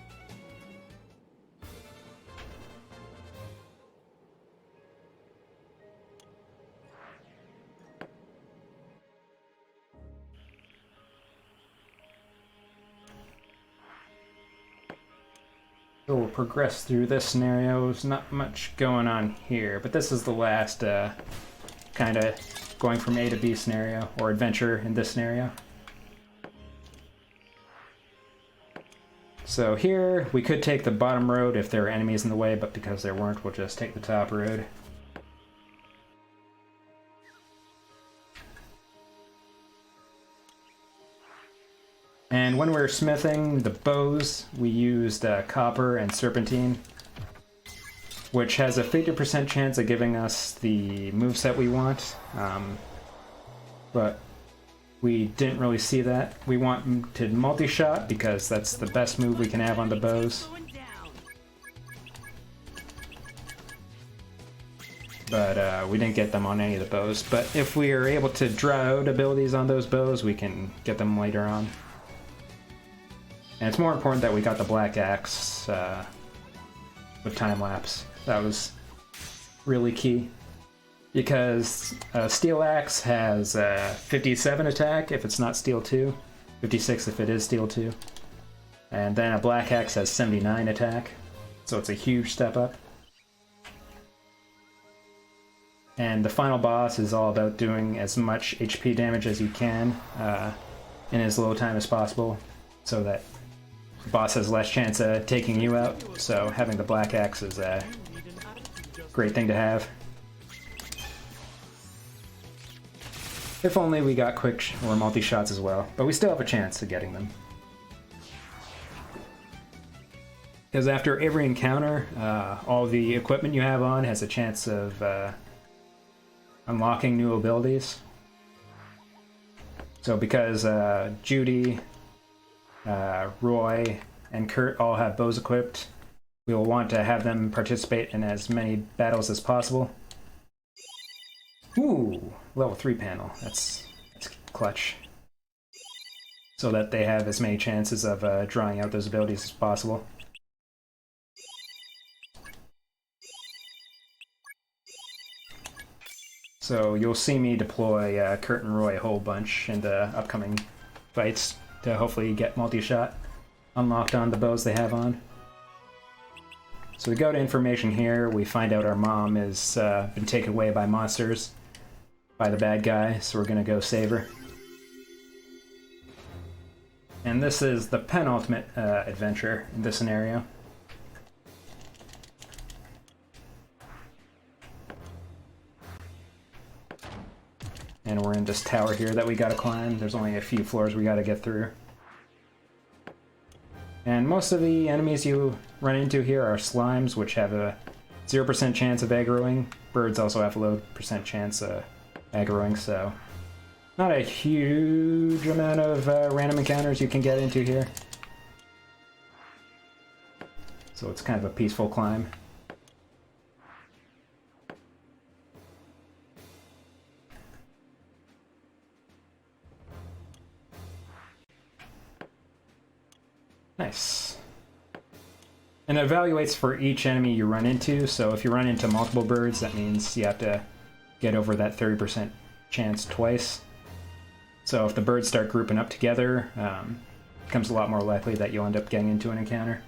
So we'll progress through this scenario. There's not much going on here, but this is the last kind of going from A to B scenario, or adventure in this scenario. So here, we could take the bottom road if there were enemies in the way, but because there weren't, we'll just take the top road. And when we were smithing the bows, we used copper and serpentine, which has a 50% chance of giving us the moveset we want, but we didn't really see that. We wanted multi-shot because that's the best move we can have on the bows. But we didn't get them on any of the bows. But if we are able to draw out abilities on those bows, we can get them later on. And it's more important that we got the black axe with time lapse. That was really key. Because steel axe has 57 attack if it's not steel 2, 56 if it is steel 2. And then a black axe has 79 attack. So it's a huge step up. And the final boss is all about doing as much HP damage as you can in as low time as possible, so that the boss has less chance of taking you out. So having the black axe is a great thing to have. If only we got quick or multi-shots as well, but we still have a chance of getting them. Because after every encounter, all the equipment you have on has a chance of unlocking new abilities. So because Judy, Roy, and Kurt all have bows equipped, we will want to have them participate in as many battles as possible. Ooh, level 3 panel. That's clutch. So that they have as many chances of drawing out those abilities as possible. So you'll see me deploy Kurt and Roy a whole bunch in the upcoming fights to hopefully get multi-shot unlocked on the bows they have on. So we go to information here, we find out our mom has been taken away by monsters, by the bad guy, so we're gonna go save her. And this is the penultimate adventure in this scenario. And we're in this tower here that we gotta climb. There's only a few floors we gotta get through. And most of the enemies you run into here are slimes, which have a 0% chance of aggroing. Birds also have a low percent chance of aggroing, so not a huge amount of random encounters you can get into here. So it's kind of a peaceful climb. Nice. And it evaluates for each enemy you run into, so if you run into multiple birds, that means you have to get over that 30% chance twice. So if the birds start grouping up together, it becomes a lot more likely that you'll end up getting into an encounter.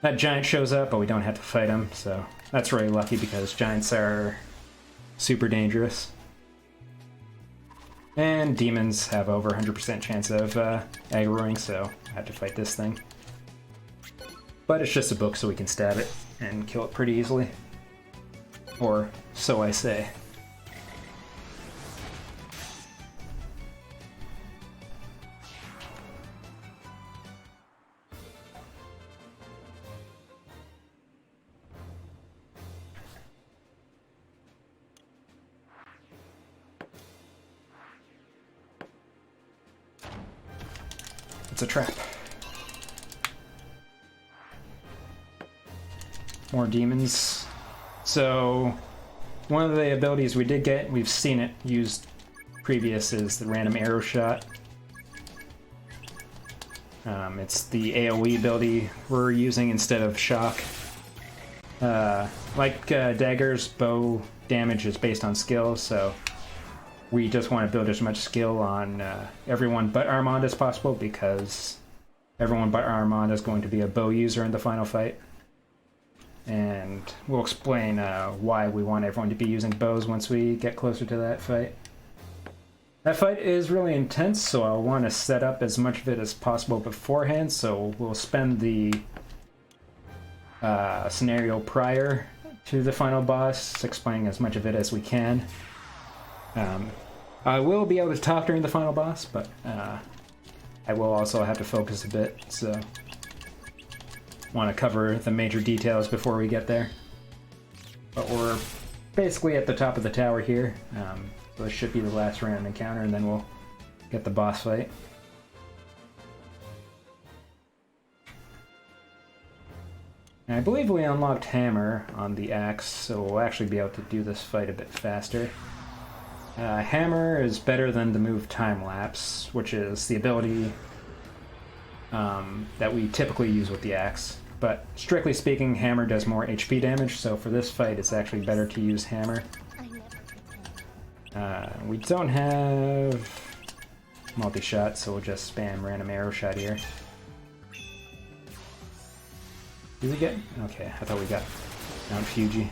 That giant shows up, but we don't have to fight him, so that's really lucky because giants are super dangerous. And demons have over 100% chance of aggroing, so I have to fight this thing. But it's just a book, so we can stab it and kill it pretty easily. Or so I say. It's a trap. More demons. So, one of the abilities we did get, we've seen it used previous, is the random arrow shot. It's the AoE ability we're using instead of shock. Like daggers, bow damage is based on skill, so we just want to build as much skill on everyone but Armand as possible, because everyone but Armand is going to be a bow user in the final fight. And we'll explain why we want everyone to be using bows once we get closer to that fight. That fight is really intense, so I'll want to set up as much of it as possible beforehand, so we'll spend the scenario prior to the final boss explaining as much of it as we can. I will be able to talk during the final boss, but I will also have to focus a bit, so want to cover the major details before we get there. But we're basically at the top of the tower here. So this should be the last random encounter, and then we'll get the boss fight. And I believe we unlocked Hammer on the axe, so we'll actually be able to do this fight a bit faster. Hammer is better than the move Time Lapse, which is the ability that we typically use with the axe. But strictly speaking, Hammer does more HP damage, so for this fight it's actually better to use Hammer. We don't have multi-shot, so we'll just spam random arrow shot here. Did we get? Okay, I thought we got Mount Fuji.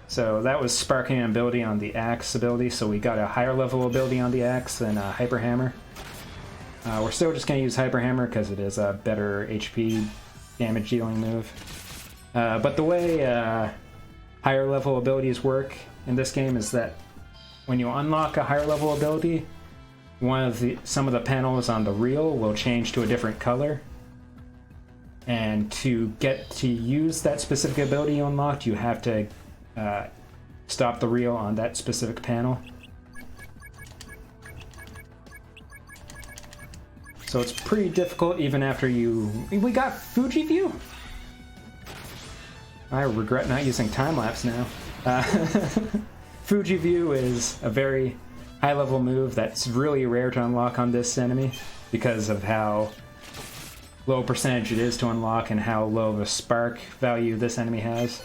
So that was sparking an ability on the axe ability, so we got a higher level ability on the axe than Hyper Hammer. We're still just going to use Hyper Hammer because it is a better HP damage dealing move. But the way higher level abilities work in this game is that when you unlock a higher level ability, some of the panels on the reel will change to a different color. And to get to use that specific ability you unlocked, you have to stop the reel on that specific panel. So it's pretty difficult even after you... We got Fuji View? I regret not using Time Lapse now. Fuji View is a very high level move that's really rare to unlock on this enemy because of how low percentage it is to unlock and how low of a spark value this enemy has.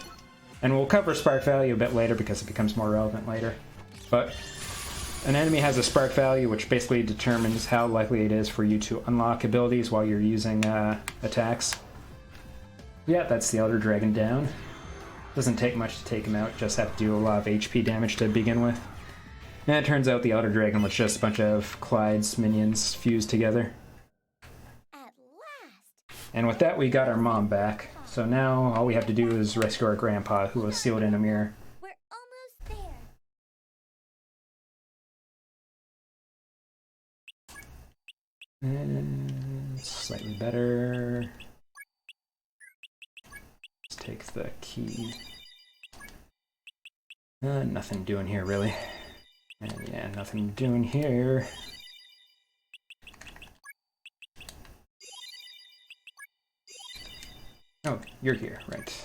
And we'll cover spark value a bit later because it becomes more relevant later. But an enemy has a spark value which basically determines how likely it is for you to unlock abilities while you're using attacks. Yeah, that's the Elder Dragon down. Doesn't take much to take him out, just have to do a lot of HP damage to begin with. And it turns out the Elder Dragon was just a bunch of Clyde's minions fused together. At last! And with that, we got our mom back. So now all we have to do is rescue our grandpa, who was sealed in a mirror. We're almost there. And slightly better. Let's take the key. Nothing doing here, really. And yeah, nothing doing here. Oh, you're here, right.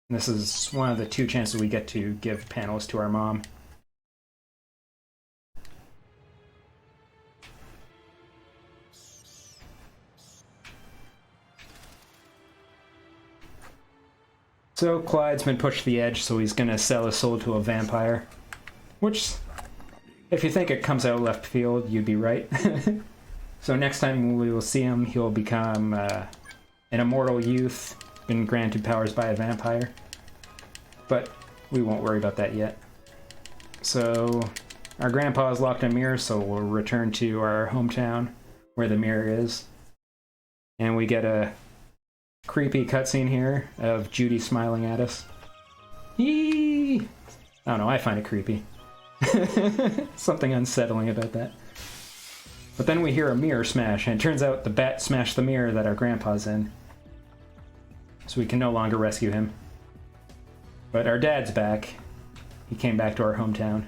And this is one of the 2 chances we get to give panels to our mom. So Clyde's been pushed to the edge, so he's gonna sell his soul to a vampire. Which, if you think it comes out of left field, you'd be right. So next time we will see him, he'll become an immortal youth, been granted powers by a vampire. But we won't worry about that yet. So our grandpa is locked in a mirror, so we'll return to our hometown where the mirror is. And we get a creepy cutscene here of Judy smiling at us. Eee! I don't know, I find it creepy. Something unsettling about that. But then we hear a mirror smash, and it turns out the bat smashed the mirror that our grandpa's in. So we can no longer rescue him. But our dad's back. He came back to our hometown.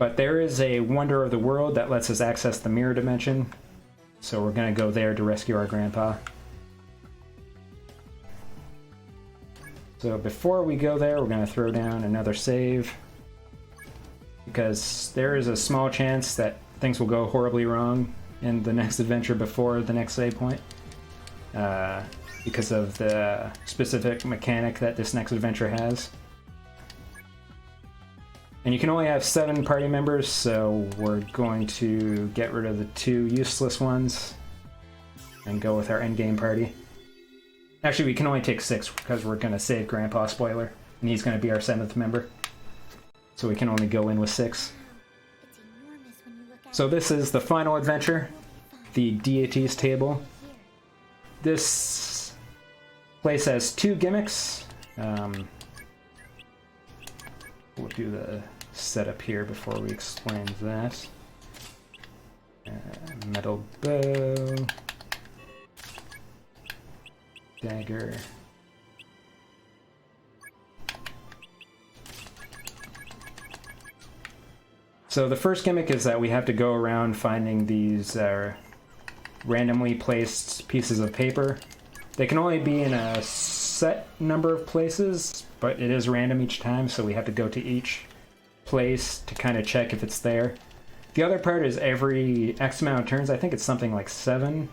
But there is a wonder of the world that lets us access the mirror dimension. So we're gonna go there to rescue our grandpa. So before we go there, we're gonna throw down another save. Because there is a small chance that things will go horribly wrong in the next adventure before the next save point. Because of the specific mechanic that this next adventure has. And you can only have 7 party members, so we're going to get rid of the 2 useless ones and go with our endgame party. Actually, we can only take 6 because we're going to save Grandpa, spoiler, and he's going to be our 7th member. So we can only go in with 6. So this is the final adventure, the Deities Table. This place has 2 gimmicks. We'll do the setup here before we explain that. Metal bow. Dagger. So the first gimmick is that we have to go around finding these randomly placed pieces of paper. They can only be in a set number of places, but it is random each time, so we have to go to each place to kind of check if it's there. The other part is every X amount of turns, I think it's something like 7,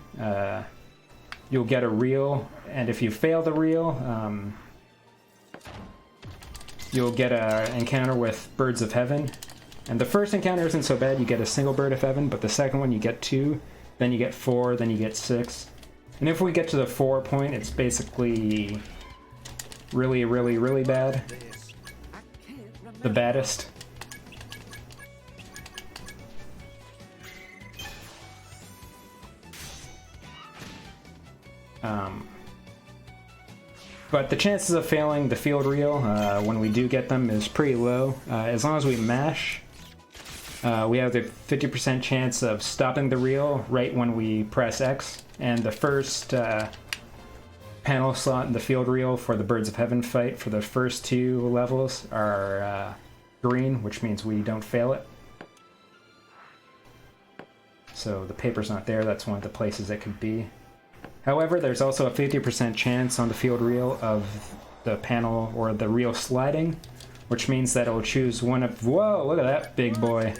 you'll get a reel, and if you fail the reel, you'll get an encounter with Birds of Heaven. And the first encounter isn't so bad, you get a single Bird of Heaven, but the second one you get 2, then you get 4, then you get 6. And if we get to the 4 point, it's basically really, really, really bad. The baddest. But the chances of failing the field reel when we do get them is pretty low. As long as we mash, we have the 50% chance of stopping the reel right when we press X. And the first panel slot in the field reel for the Birds of Heaven fight for the first 2 levels are green, which means we don't fail it. So the paper's not there, that's one of the places it could be. However, there's also a 50% chance on the field reel of the panel or the reel sliding, which means that it'll choose one of... Whoa, look at that big boy.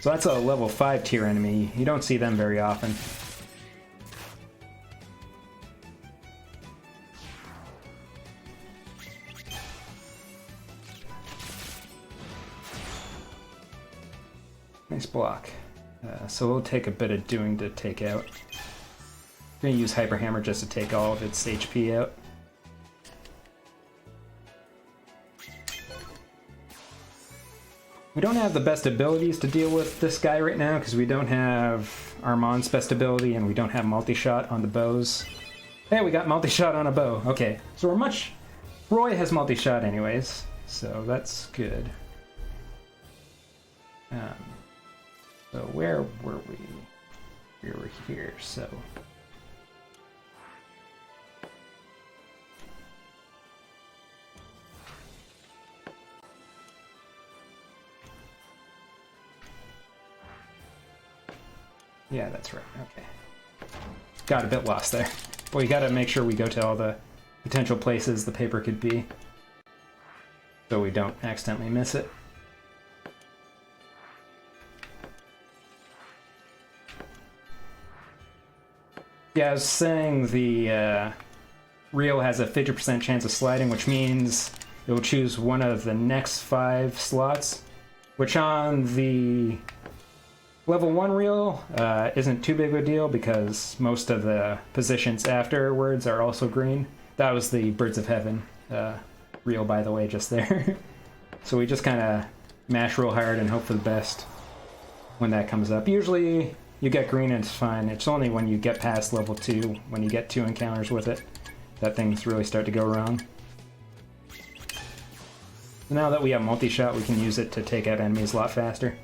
So that's a level 5 tier enemy. You don't see them very often. Nice block. So it'll take a bit of doing to take out. I'm going to use Hyper Hammer just to take all of its HP out. We don't have the best abilities to deal with this guy right now because we don't have Armand's best ability and we don't have multi-shot on the bows. Hey, we got multi-shot on a bow. Okay, so we're much... Roy has multi-shot anyways, so that's good. So where were we? We were here, so... Yeah, that's right, okay. Got a bit lost there. Well, we gotta make sure we go to all the potential places the paper could be, so we don't accidentally miss it. Yeah, I was saying the reel has a 50% chance of sliding, which means it will choose one of the next 5 slots, which on the level 1 reel isn't too big of a deal because most of the positions afterwards are also green. That was the Birds of Heaven reel, by the way, just there. So we just kind of mash real hard and hope for the best when that comes up. Usually you get green and it's fine. It's only when you get past level 2, when you get 2 encounters with it, that things really start to go wrong. Now that we have multi-shot, we can use it to take out enemies a lot faster.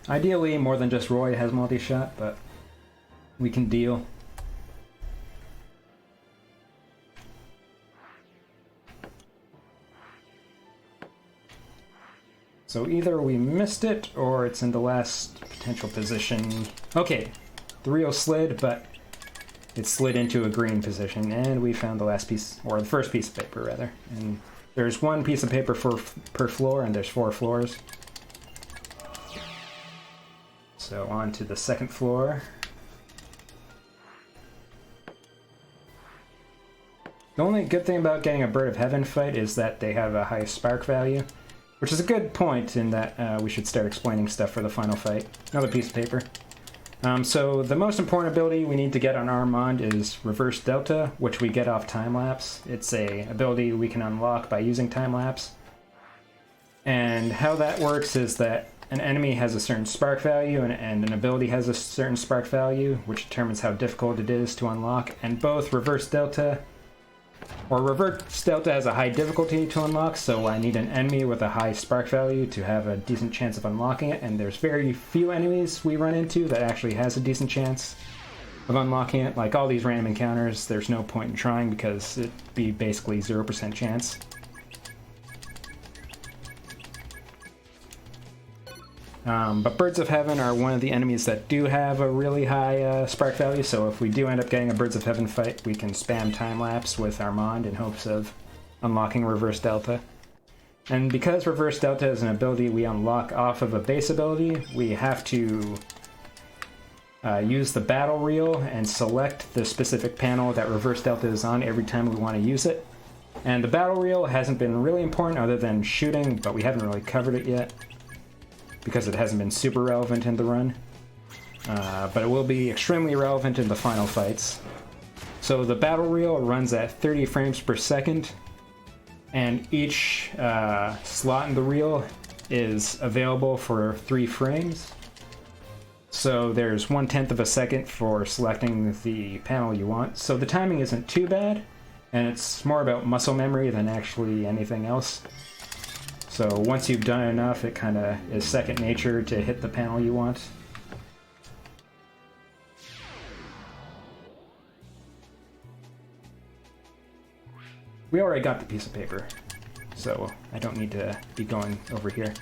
Ideally, more than just Roy has multi-shot, but we can deal. So either we missed it or it's in the last potential position. Okay, the reel slid, but it slid into a green position, and we found the last piece, or the first piece of paper rather. And there's one piece of paper per floor, and there's 4 floors. So on to the second floor. The only good thing about getting a Bird of Heaven fight is that they have a high spark value, which is a good point in that we should start explaining stuff for the final fight. Another piece of paper. So the most important ability we need to get on Armand is Reverse Delta, which we get off Time Lapse. It's a ability we can unlock by using Time Lapse. And how that works is that an enemy has a certain spark value and an ability has a certain spark value, which determines how difficult it is to unlock. And both Reverse Delta has a high difficulty to unlock, so I need an enemy with a high spark value to have a decent chance of unlocking it, and there's very few enemies we run into that actually has a decent chance of unlocking it. Like all these random encounters, there's no point in trying because it'd be basically 0% chance. But Birds of Heaven are one of the enemies that do have a really high spark value, so if we do end up getting a Birds of Heaven fight, we can spam Time Lapse with Armand in hopes of unlocking Reverse Delta. And because Reverse Delta is an ability we unlock off of a base ability, we have to use the battle reel and select the specific panel that Reverse Delta is on every time we want to use it. And the battle reel hasn't been really important other than shooting, but we haven't really covered it yet, because it hasn't been super relevant in the run. But it will be extremely relevant in the final fights. So the battle reel runs at 30 frames per second, and each slot in the reel is available for 3 frames. So there's 1/10 of a second for selecting the panel you want. So the timing isn't too bad, and it's more about muscle memory than actually anything else. So once you've done enough, it kind of is second nature to hit the panel you want. We already got the piece of paper, so I don't need to be going over here.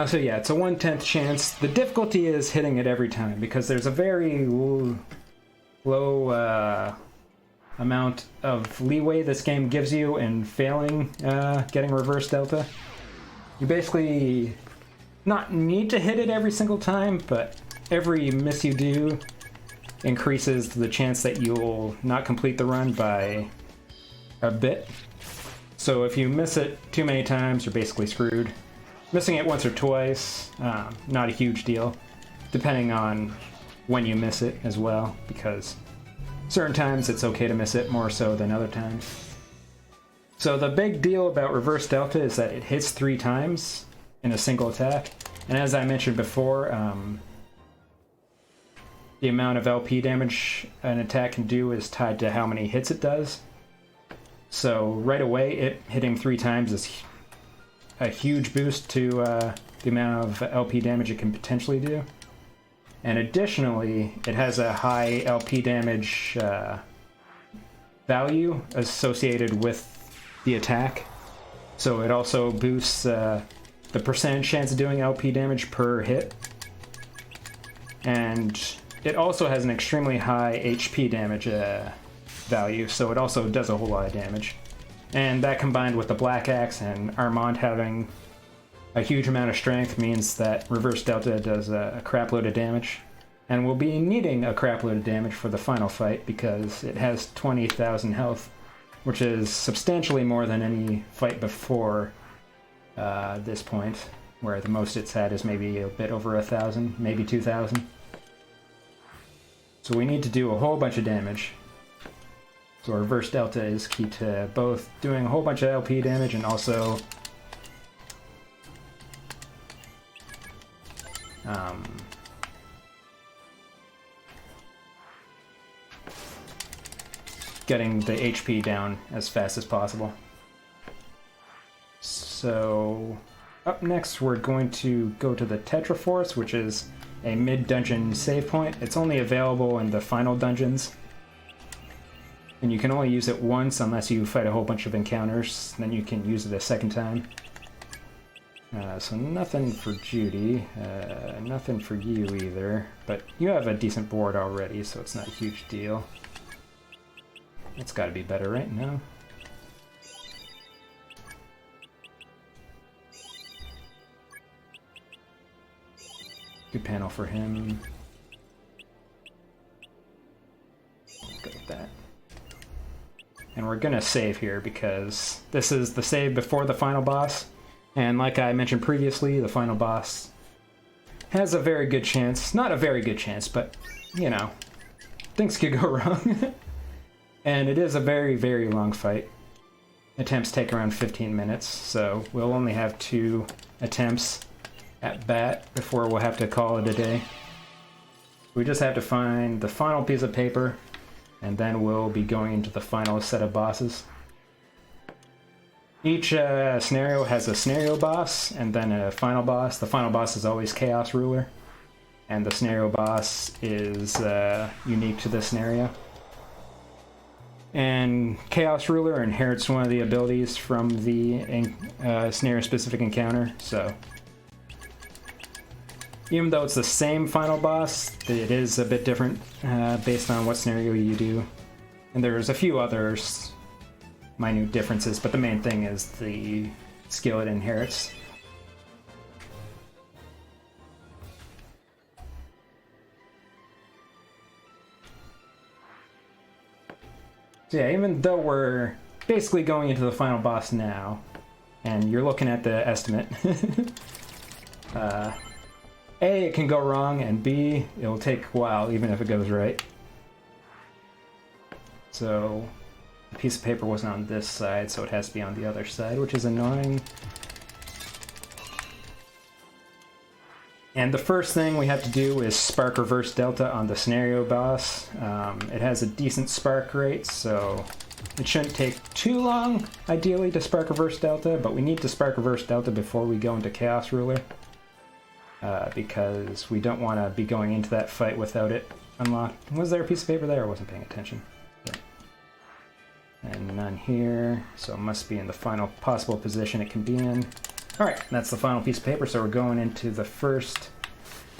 So yeah, it's a 1/10 chance. The difficulty is hitting it every time, because there's a very low amount of leeway this game gives you in failing getting Reverse Delta. You basically not need to hit it every single time, but every miss you do increases the chance that you'll not complete the run by a bit. So if you miss it too many times, you're basically screwed. Missing it once or twice, not a huge deal, depending on when you miss it as well, because certain times it's okay to miss it more so than other times. So the big deal about Reverse Delta is that it hits 3 times in a single attack, and as I mentioned before, the amount of LP damage an attack can do is tied to how many hits it does. So right away, it hitting 3 times is a huge boost to the amount of LP damage it can potentially do. And additionally, it has a high LP damage value associated with the attack. So it also boosts the percentage chance of doing LP damage per hit. And it also has an extremely high HP damage value, so it also does a whole lot of damage. And that combined with the Black Axe and Armand having a huge amount of strength means that Reverse Delta does a crap load of damage. And we'll be needing a crap load of damage for the final fight because it has 20,000 health, which is substantially more than any fight before this point, where the most it's had is maybe a bit over 1,000, maybe 2,000. So we need to do a whole bunch of damage. So Reverse Delta is key to both doing a whole bunch of LP damage and also getting the HP down as fast as possible. So, up next we're going to go to the Tetraforce, which is a mid-dungeon save point. It's only available in the final dungeons. And you can only use it once unless you fight a whole bunch of encounters, then you can use it a second time. So nothing for Judy, nothing for you either, but you have a decent board already, so it's not a huge deal. It's gotta be better, right? No? Good panel for him. Go with that. And we're gonna save here because this is the save before the final boss. And like I mentioned previously, the final boss has a very good chance. Not a very good chance, but, you know, things could go wrong. And it is a very, very long fight. Attempts take around 15 minutes, so we'll only have 2 attempts at bat before we'll have to call it a day. We just have to find the final piece of paper, and then we'll be going into the final set of bosses. Each scenario has a scenario boss and then a final boss. The final boss is always Chaos Ruler, and the scenario boss is unique to the scenario. And Chaos Ruler inherits one of the abilities from the scenario-specific encounter, so even though it's the same final boss, it is a bit different based on what scenario you do. And there's a few others minute differences, but the main thing is the skill it inherits. So yeah, even though we're basically going into the final boss now, and you're looking at the estimate, A, it can go wrong, and B, it'll take a while even if it goes right. So the piece of paper wasn't on this side, so it has to be on the other side, which is annoying. And the first thing we have to do is spark reverse delta on the scenario boss. It has a decent spark rate, so it shouldn't take too long, ideally, to spark reverse delta, but we need to spark reverse delta before we go into Chaos Ruler, because we don't want to be going into that fight without it unlocked. Was there a piece of paper there? I wasn't paying attention. And none here, so it must be in the final possible position it can be in. Alright, that's the final piece of paper, so we're going into the first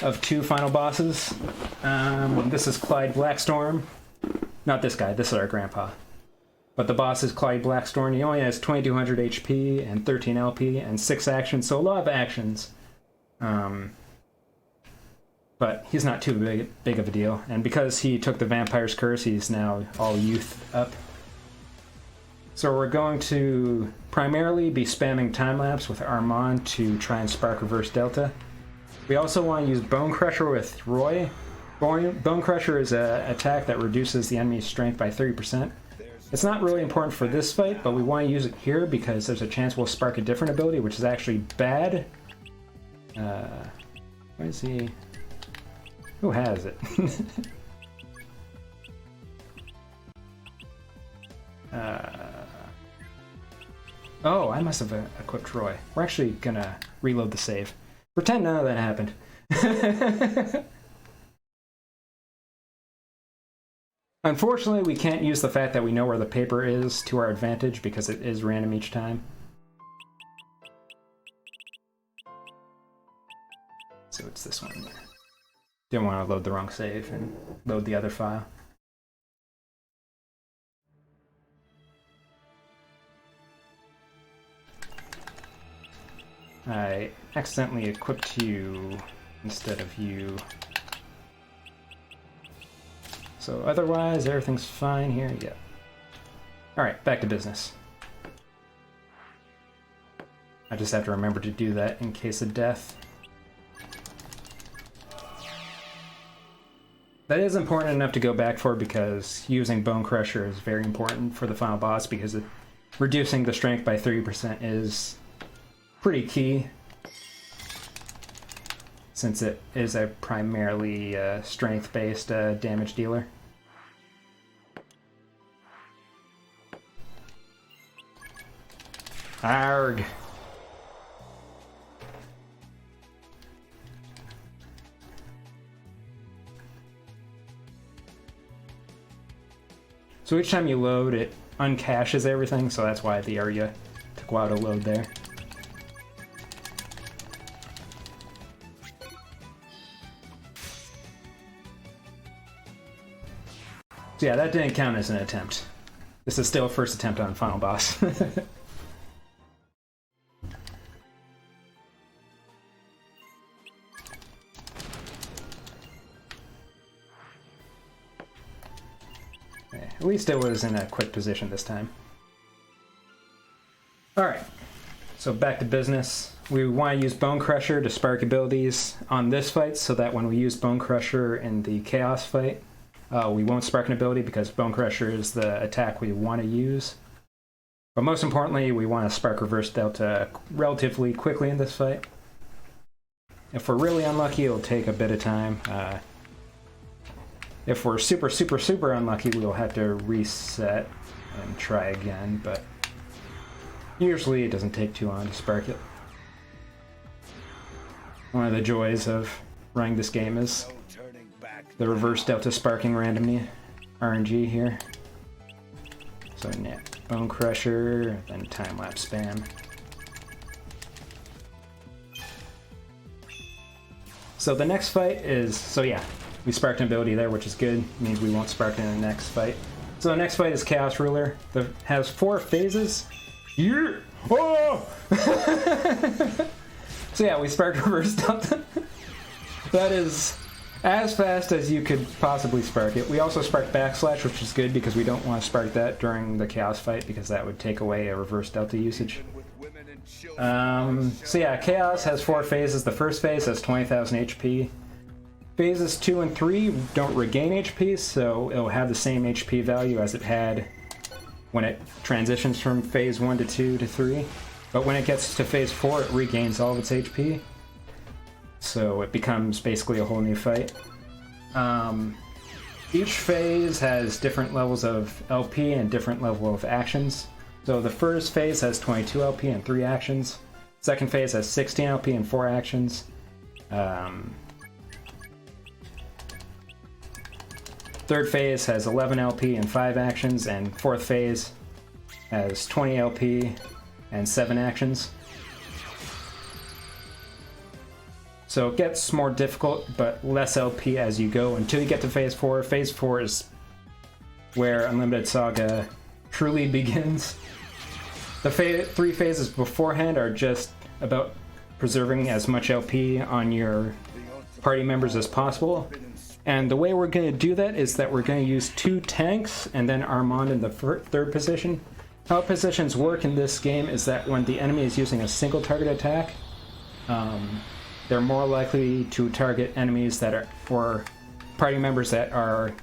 of 2 final bosses. This is Clyde Blackstorm. Not this guy, this is our grandpa. But the boss is Clyde Blackstorm. He only has 2200 HP and 13 LP and 6 actions, so a lot of actions. But he's not too big of a deal. And because he took the Vampire's Curse, he's now all youth up. So we're going to primarily be spamming time-lapse with Armand to try and spark reverse delta. We also want to use Bone Crusher with Roy. Bone Crusher is an attack that reduces the enemy's strength by 30%. It's not really important for this fight, but we want to use it here because there's a chance we'll spark a different ability, which is actually bad. Where is he? Who has it? Oh, I must have equipped Roy. We're actually gonna reload the save. Pretend none of that happened. Unfortunately, we can't use the fact that we know where the paper is to our advantage because it is random each time. So it's this one. Didn't want to load the wrong save and load the other file. I accidentally equipped you instead of you. So otherwise, everything's fine here. Yeah. Alright, back to business. I just have to remember to do that in case of death. That is important enough to go back for because using Bone Crusher is very important for the final boss because reducing the strength by 30% is pretty key, since it is a primarily strength-based damage dealer. Arg. So each time you load, it uncaches everything, so that's why the area took a while to load there. So yeah, that didn't count as an attempt. This is still a first attempt on Final Boss. At least it was in a quick position this time. Alright, so back to business. We want to use Bone Crusher to spark abilities on this fight so that when we use Bone Crusher in the Chaos fight, we won't spark an ability because Bone Crusher is the attack we want to use. But most importantly, we want to spark Reverse Delta relatively quickly in this fight. If we're really unlucky, it'll take a bit of time. If we're super unlucky, we'll have to reset and try again, but usually it doesn't take too long to spark it. One of the joys of running this game is the Reverse Delta sparking randomly RNG here. So yeah, Bone Crusher, then time-lapse spam. So the next fight is, so yeah, we sparked an ability there, which is good. It means we won't spark it in the next fight. So the next fight is Chaos Ruler. That has 4 phases. Yeah! Oh! So yeah, we sparked Reverse Delta. That is as fast as you could possibly spark it. We also sparked Backslash, which is good because we don't want to spark that during the Chaos fight because that would take away a Reverse Delta usage. So yeah, Chaos has 4 phases. The first phase has 20,000 HP. Phases 2 and 3 don't regain HP, so it'll have the same HP value as it had when it transitions from phase 1 to 2 to 3. But when it gets to phase 4, it regains all of its HP. So it becomes basically a whole new fight. Each phase has different levels of LP and different level of actions. So the first phase has 22 LP and 3 actions. Second phase has 16 LP and 4 actions. Third phase has 11 LP and 5 actions, and fourth phase has 20 LP and 7 actions. So it gets more difficult, but less LP as you go until you get to phase 4. Phase 4 is where Unlimited Saga truly begins. The 3 phases beforehand are just about preserving as much LP on your party members as possible. And the way we're going to do that is that we're going to use 2 tanks and then Armand in the third position. How positions work in this game is that when the enemy is using a single target attack, they're more likely to target enemies that are, or party members that are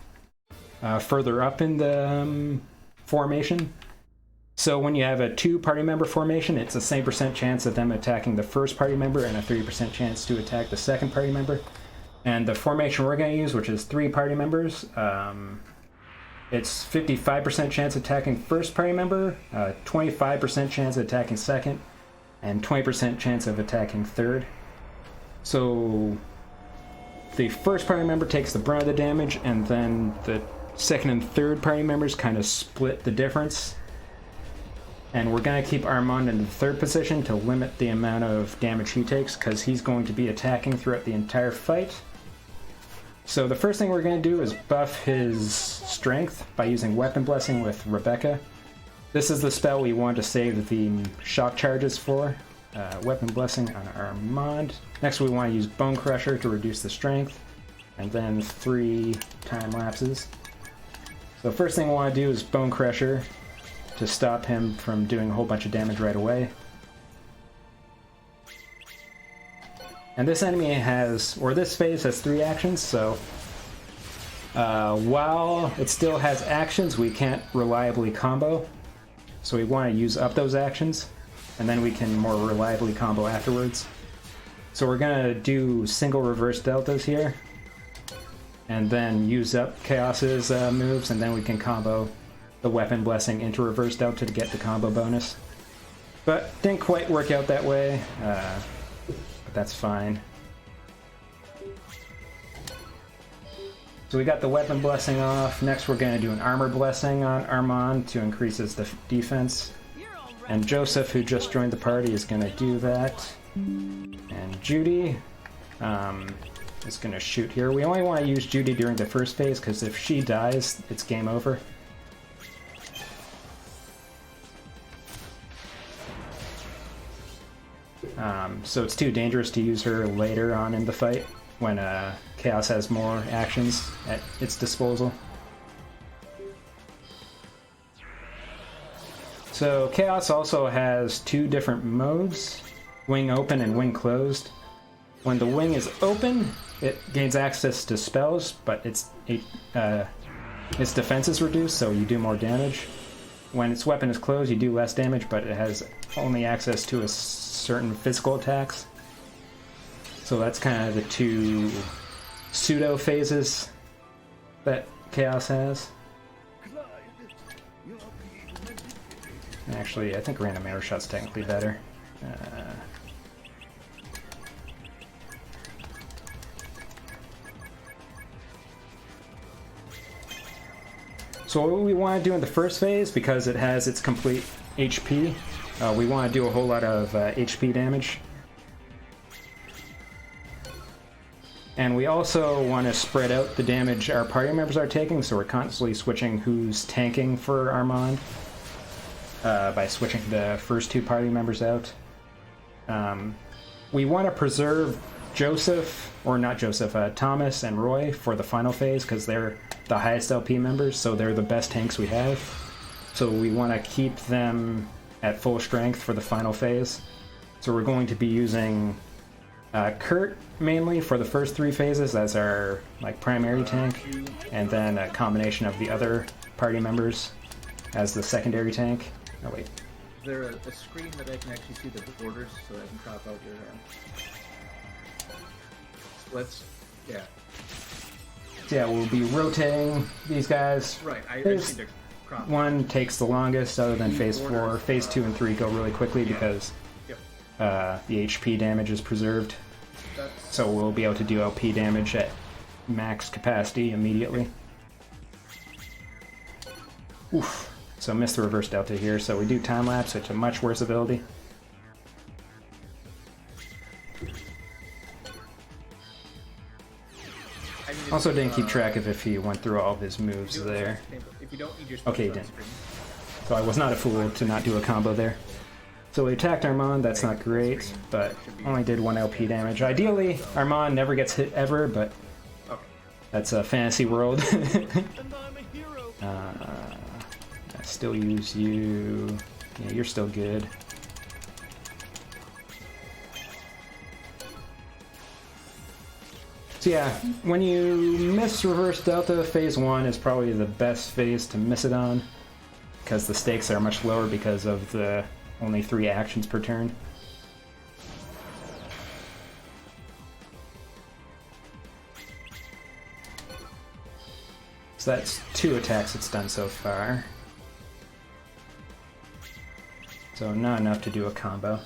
further up in the formation. So when you have a 2 party member formation, it's a same % chance of them attacking the first party member and a 30% chance to attack the second party member. And the formation we're going to use, which is 3 party members, it's 55% chance attacking first party member, 25% chance of attacking second, and 20% chance of attacking third. So the first party member takes the brunt of the damage, and then the second and third party members kind of split the difference. And we're going to keep Armand in the third position to limit the amount of damage he takes, because he's going to be attacking throughout the entire fight. So the first thing we're going to do is buff his strength by using Weapon Blessing with Rebecca. This is the spell we want to save the shock charges for. Weapon Blessing on Armand. Next we want to use Bone Crusher to reduce the strength. And then 3 time lapses. So the first thing we want to do is Bone Crusher to stop him from doing a whole bunch of damage right away. And this enemy has, or this phase has 3 actions, so while it still has actions, we can't reliably combo. So we want to use up those actions, and then we can more reliably combo afterwards. So we're going to do single reverse deltas here, and then use up Chaos's moves, and then we can combo the Weapon Blessing into reverse delta to get the combo bonus. But didn't quite work out that way, but that's fine. So we got the weapon blessing off. Next we're going to do an armor blessing on Armand to increase his defense. And Joseph, who just joined the party, is going to do that. And Judy is going to shoot here. We only want to use Judy during the first phase, because if she dies, it's game over. So it's too dangerous to use her later on in the fight, when Chaos has more actions at its disposal. So Chaos also has two different modes, wing open and wing closed. When the wing is open, it gains access to spells, but its defense is reduced, so you do more damage. When its weapon is closed, you do less damage, but it has only access to a certain physical attacks. So that's kind of the two pseudo phases that Chaos has. Actually, I think random arrow shot's technically better. So what we want to do in the first phase, because it has its complete HP, we want to do a whole lot of HP damage. And we also want to spread out the damage our party members are taking, so we're constantly switching who's tanking for Armand by switching the first two party members out. We want to preserve Joseph, or not Joseph, Thomas and Roy for the final phase, because they're the highest LP members, so they're the best tanks we have. So we want to keep them at full strength for the final phase. So we're going to be using Kurt mainly for the first three phases as our primary tank, and then a combination of the other party members as the secondary tank. Oh wait. Is there a screen that I can actually see the borders so I can crop out your splits? Yeah. So yeah, we'll be rotating these guys. Right, I just need to crop. One takes the longest other than phase 4. Phase 2 and 3 go really quickly because the HP damage is preserved. So we'll be able to do LP damage at max capacity immediately. Oof. So missed the reverse delta here, so we do time lapse, which is a much worse ability. Also didn't keep track of if he went through all of his moves there. If you don't need your Okay, he didn't. So I was not a fool to not do a combo there. So we attacked Armand, that's not great, but only did 1 LP damage. Ideally, Armand never gets hit ever, but that's a fantasy world. I still use you. Yeah, you're still good. So yeah, when you miss reverse delta, phase 1 is probably the best phase to miss it on, because the stakes are much lower because of the only 3 actions per turn. So that's 2 attacks it's done so far. So not enough to do a combo.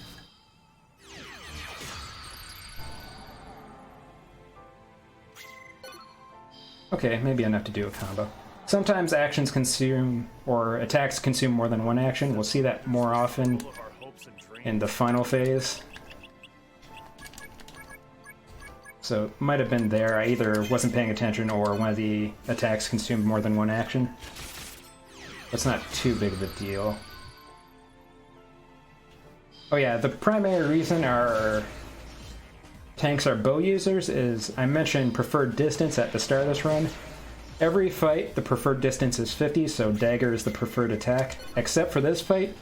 Okay, maybe enough to do a combo. Sometimes actions consume, or attacks consume more than 1 action. We'll see that more often in the final phase. So it might have been there. I either wasn't paying attention or one of the attacks consumed more than 1 action. That's not too big of a deal. Oh yeah, the primary reason our tanks are bow users is I mentioned preferred distance at the start of this run. Every fight, the preferred distance is 50, so dagger is the preferred attack. Except for this fight,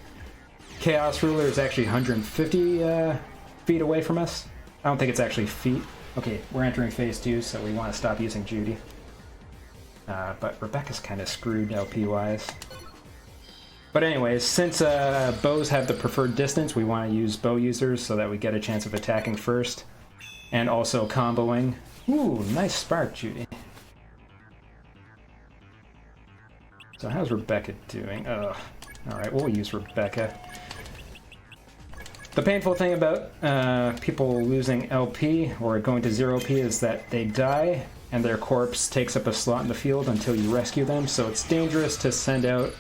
Chaos Ruler is actually 150 feet away from us. I don't think it's actually feet. Okay, we're entering phase 2, so we want to stop using Judy. But Rebecca's kind of screwed LP-wise. But anyways, since bows have the preferred distance, we want to use bow users so that we get a chance of attacking first. And also comboing. Ooh, nice spark, Judy. So how's Rebecca doing? Ugh. Alright, we'll use Rebecca. The painful thing about people losing LP or going to 0 LP is that they die and their corpse takes up a slot in the field until you rescue them, so it's dangerous to send out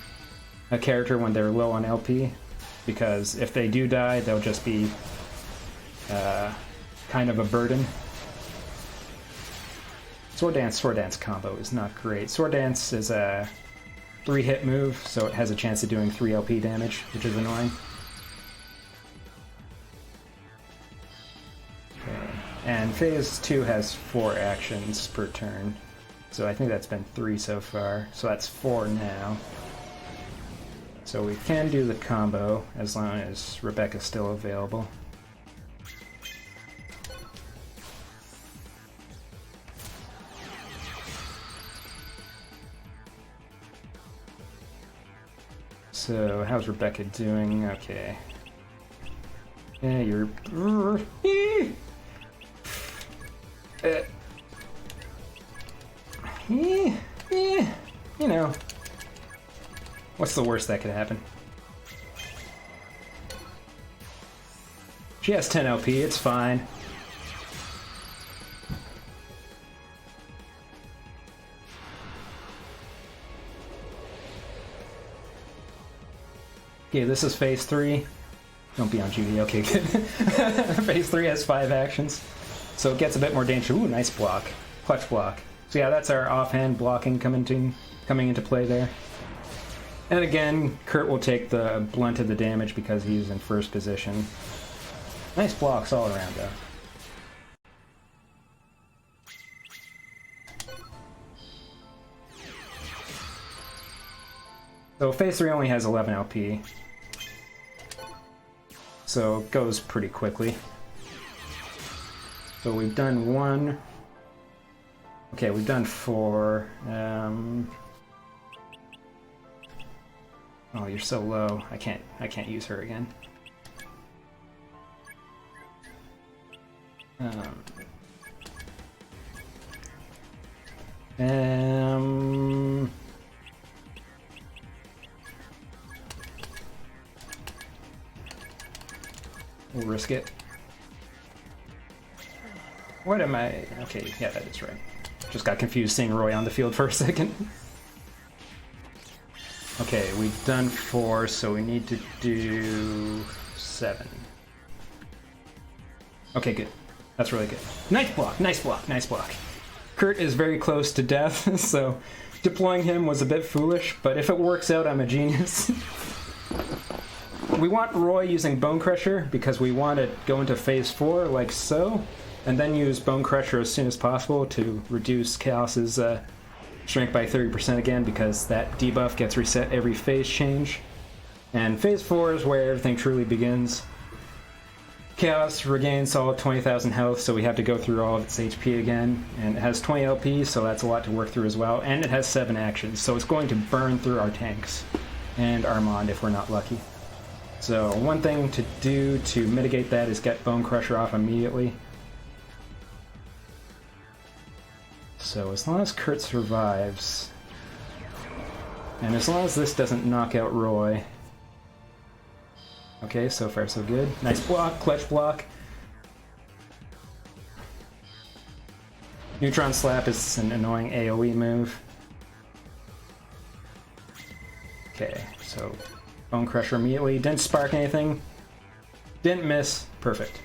a character when they're low on LP, because if they do die, they'll just be kind of a burden. Sword Dance combo is not great. Sword Dance is a 3-hit move, so it has a chance of doing 3 LP damage, which is annoying. Okay. And Phase 2 has 4 actions per turn, so I think that's been 3 so far, so that's 4 now. So we can do the combo as long as Rebecca's still available. So, how's Rebecca doing? Okay. Yeah, you're... You know. What's the worst that could happen? She has 10 LP, it's fine. Okay, this is Phase 3. Don't be on Judy, okay, good. Phase 3 has 5 actions, so it gets a bit more dangerous. Ooh, nice block. Clutch block. So yeah, that's our offhand blocking coming into play there. And again, Kurt will take the blunt of the damage because he's in first position. Nice blocks all around, though. So Phase 3 only has 11 LP. So it goes pretty quickly. So we've done 1. Okay, we've done 4. Oh, you're so low. I can't use her again. We'll risk it. What am I? Okay, yeah, that is right. Just got confused seeing Roy on the field for a second. Okay, we've done 4, so we need to do 7. Okay, good. That's really good. Nice block, nice block, nice block. Kurt is very close to death, so deploying him was a bit foolish, but if it works out, I'm a genius. We want Roy using Bone Crusher because we want to go into Phase 4 like so, and then use Bone Crusher as soon as possible to reduce Chaos's strength by 30% again, because that debuff gets reset every phase change. And Phase 4 is where everything truly begins. Chaos regains all 20,000 health, so we have to go through all of its HP again. And it has 20 LP, so that's a lot to work through as well. And it has 7 actions, so it's going to burn through our tanks. And Armand if we're not lucky. So one thing to do to mitigate that is get Bone Crusher off immediately. So as long as Kurt survives, and as long as this doesn't knock out Roy. Okay, so far so good. Nice block, clutch block. Neutron Slap is an annoying AoE move. Okay, so Bone Crusher immediately. Didn't spark anything. Didn't miss. Perfect.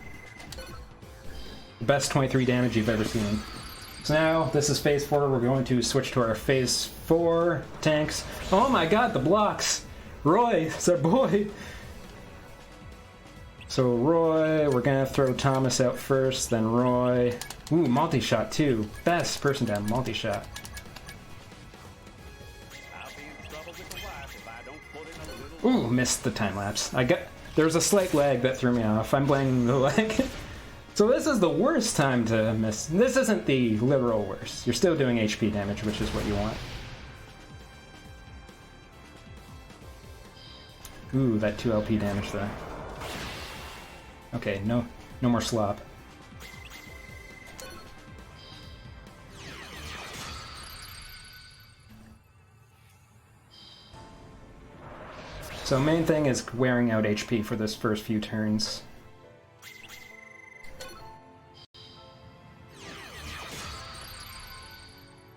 The best 23 damage you've ever seen. So now, this is Phase 4. We're going to switch to our Phase 4 tanks. Oh my god, the blocks! Roy, it's our boy! So Roy, we're gonna throw Thomas out first, then Roy. Ooh, multi-shot too. Best person to have multi-shot. Ooh, missed the time lapse. There was a slight lag that threw me off. I'm blaming the lag. So this is the worst time to miss. This isn't the literal worst. You're still doing HP damage, which is what you want. Ooh, that 2 LP damage though. Okay, no more slop. So main thing is wearing out HP for this first few turns.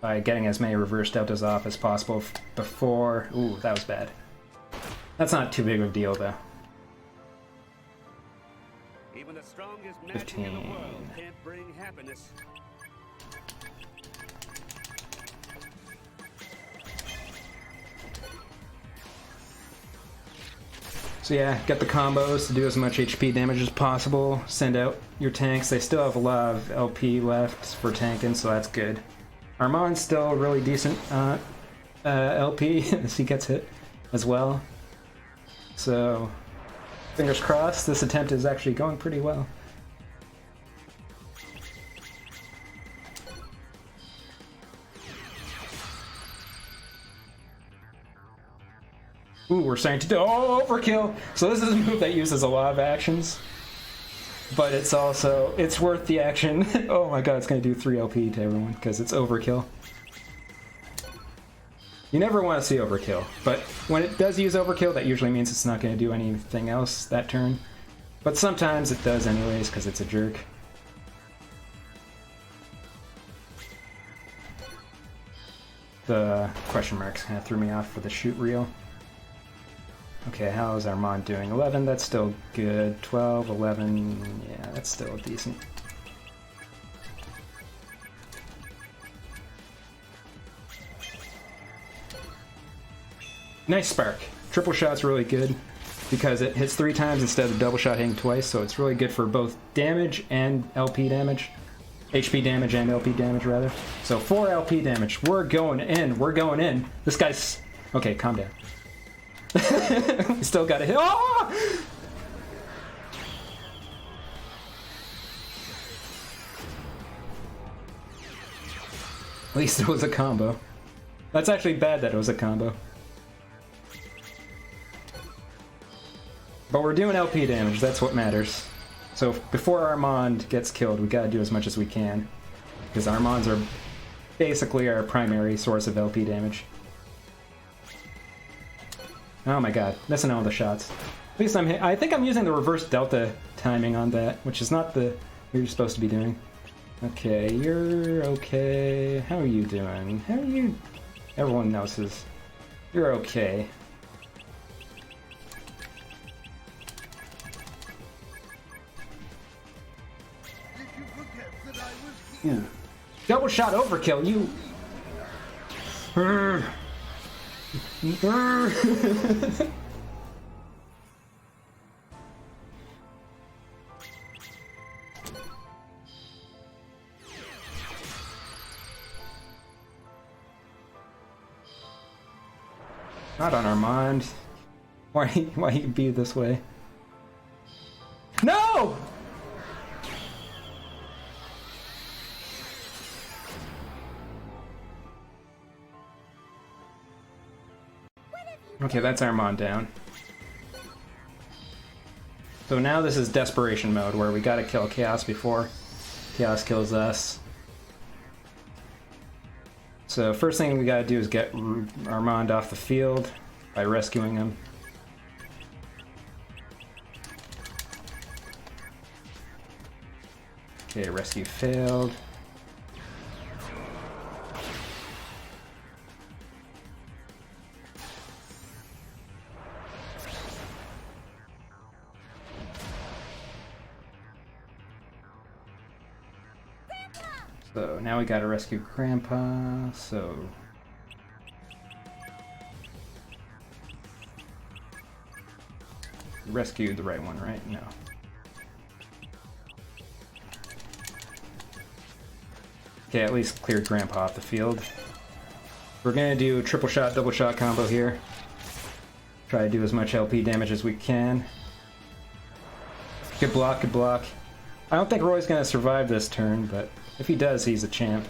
by getting as many reverse deltas off as possible before... Ooh, that was bad. That's not too big of a deal, though. Even the strongest magic in the world can't bring happiness. So yeah, get the combos to do as much HP damage as possible. Send out your tanks. They still have a lot of LP left for tanking, so that's good. Armand's still really decent LP as he gets hit as well. So, fingers crossed, this attempt is actually going pretty well. Ooh, we're starting to do overkill! So this is a move that uses a lot of actions. But it's also, it's worth the action. Oh my god, it's gonna do 3 LP to everyone, because it's overkill. You never want to see overkill, but when it does use overkill, that usually means it's not gonna do anything else that turn. But sometimes it does anyways, because it's a jerk. The question marks kind of threw me off for the shoot reel. Okay, how's Armand doing? 11, that's still good. 12, 11, yeah, that's still decent. Nice spark. Triple shot's really good because it hits 3 times instead of double shot hitting twice, so it's really good for both damage and LP damage. HP damage and LP damage, rather. So 4 LP damage. We're going in. We're going in. This guy's... Okay, calm down. We still got to hit. Oh! At least it was a combo. That's actually bad that it was a combo. But we're doing LP damage, that's what matters. So before Armand gets killed, we gotta do as much as we can. Because Armands are basically our primary source of LP damage. Oh my god, missing all the shots. At least I think I'm using the reverse delta timing on that, which is not the you're supposed to be doing. Okay, you're okay. How are you doing? How are you? Everyone notices. You're okay. Ooh. Double shot overkill, you... Not on Armand. Why he be this way? No! Okay, that's Armand down. So now this is desperation mode, where we gotta kill Chaos before Chaos kills us. So first thing we gotta do is get Armand off the field by rescuing him. Okay, rescue failed. So now we gotta rescue Grandpa, so... Rescued the right one, right? No. Okay, at least cleared Grandpa off the field. We're gonna do a triple shot, double shot combo here. Try to do as much LP damage as we can. Good block, good block. I don't think Roy's gonna survive this turn, but if he does, he's a champ.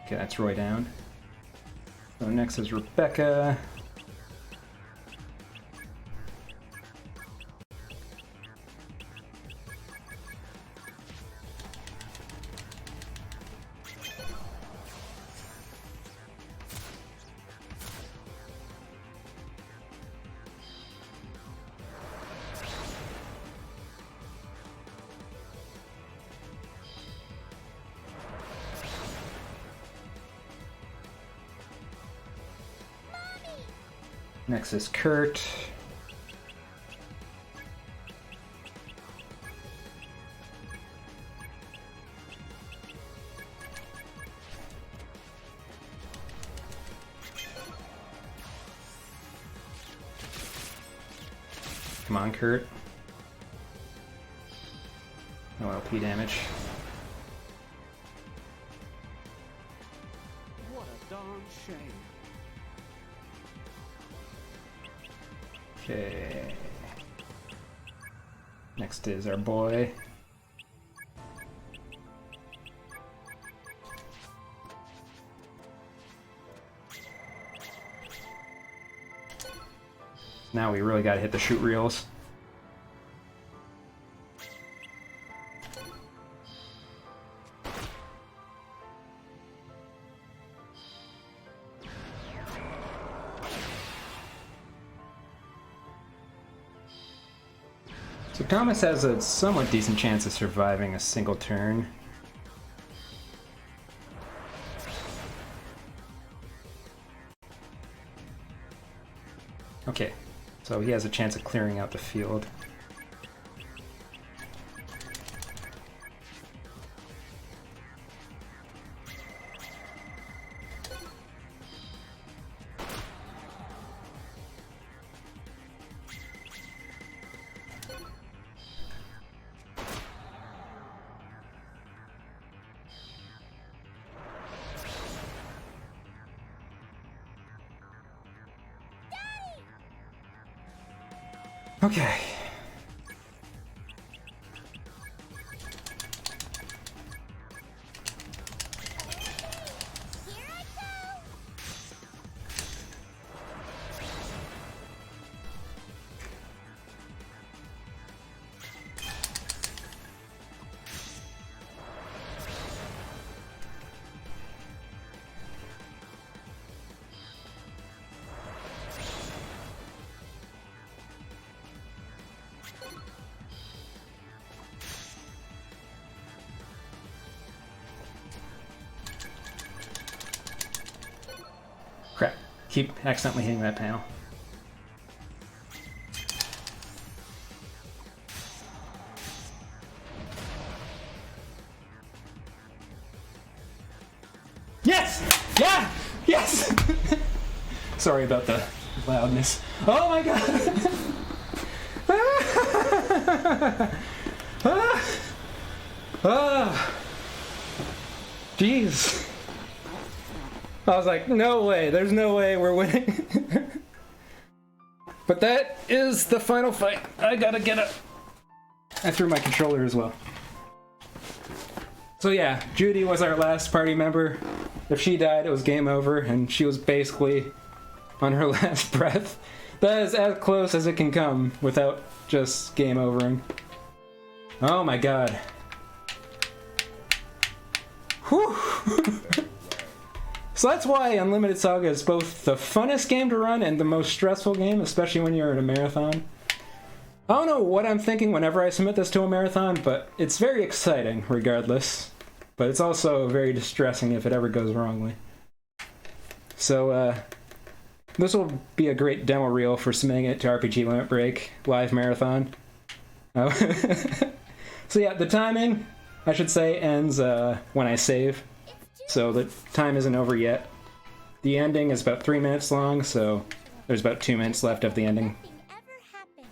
Okay, that's Roy down. So next is Rebecca. Next is Kurt. Come on, Kurt. No LP damage. What a darn shame. Okay. Next is our boy. Now we really gotta hit the shoot reels. So Thomas has a somewhat decent chance of surviving a single turn. Okay, so he has a chance of clearing out the field. Okay. Here I go! Crap. Keep accidentally hitting that panel. Yes! Yeah! Yes! Sorry about the loudness. Oh my god! Jeez. I was like, no way, there's no way we're winning. But that is the final fight. I gotta get up. I threw my controller as well. So yeah, Judy was our last party member. If she died, it was game over, and she was basically on her last breath. That is as close as it can come without just game overing. Oh my god. Whew. So that's why Unlimited Saga is both the funnest game to run and the most stressful game, especially when you're in a marathon. I don't know what I'm thinking whenever I submit this to a marathon, but it's very exciting regardless. But it's also very distressing if it ever goes wrongly. So, this will be a great demo reel for submitting it to RPG Limit Break live marathon. So yeah, the timing, I should say, ends when I save. So the time isn't over yet. The ending is about 3 minutes long, so there's about 2 minutes left of the ending. Nothing ever happened.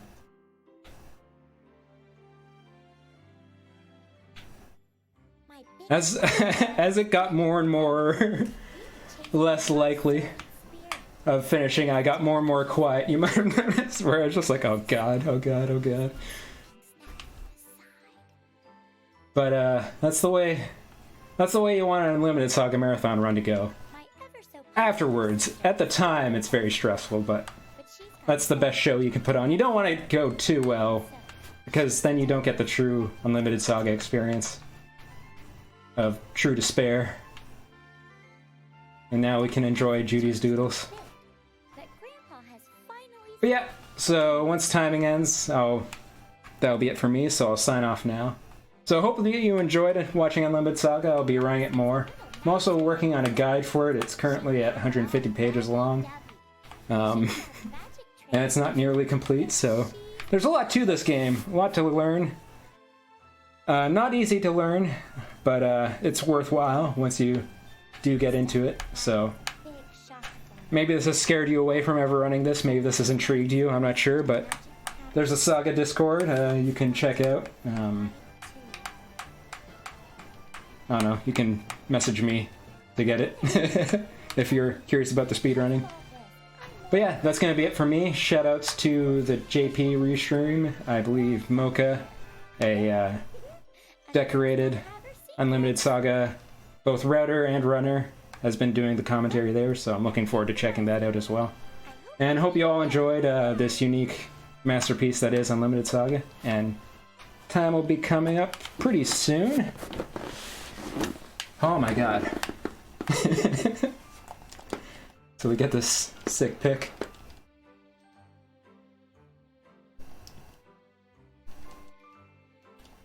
My big As it got more and more less likely of finishing, I got more and more quiet. You might have noticed where I was just like, oh god, oh god, oh god. But that's the way you want an Unlimited Saga Marathon run to go. my ever so Afterwards, at the time, it's very stressful, but that's the best show you can put on. You don't want to go too well, because then you don't get the true Unlimited Saga experience of true despair. And now we can enjoy Judy's doodles. that Grandpa has finally But yeah, so once timing ends, that'll be it for me, so I'll sign off now. So hopefully you enjoyed watching Unlimited Saga. I'll be running it more. I'm also working on a guide for it. It's currently at 150 pages long. and it's not nearly complete, so there's a lot to this game, a lot to learn. Not easy to learn, but it's worthwhile once you do get into it, so maybe this has scared you away from ever running this, maybe this has intrigued you, I'm not sure, but there's a SaGa Discord you can check out. I don't know, you can message me to get it if you're curious about the speedrunning. But yeah, that's going to be it for me. Shoutouts to the JP restream, I believe Mocha, a decorated Unlimited SaGa, both router and runner, has been doing the commentary there, so I'm looking forward to checking that out as well. And hope you all enjoyed this unique masterpiece that is Unlimited SaGa, and time will be coming up pretty soon. Oh my god. So we get this sick pick.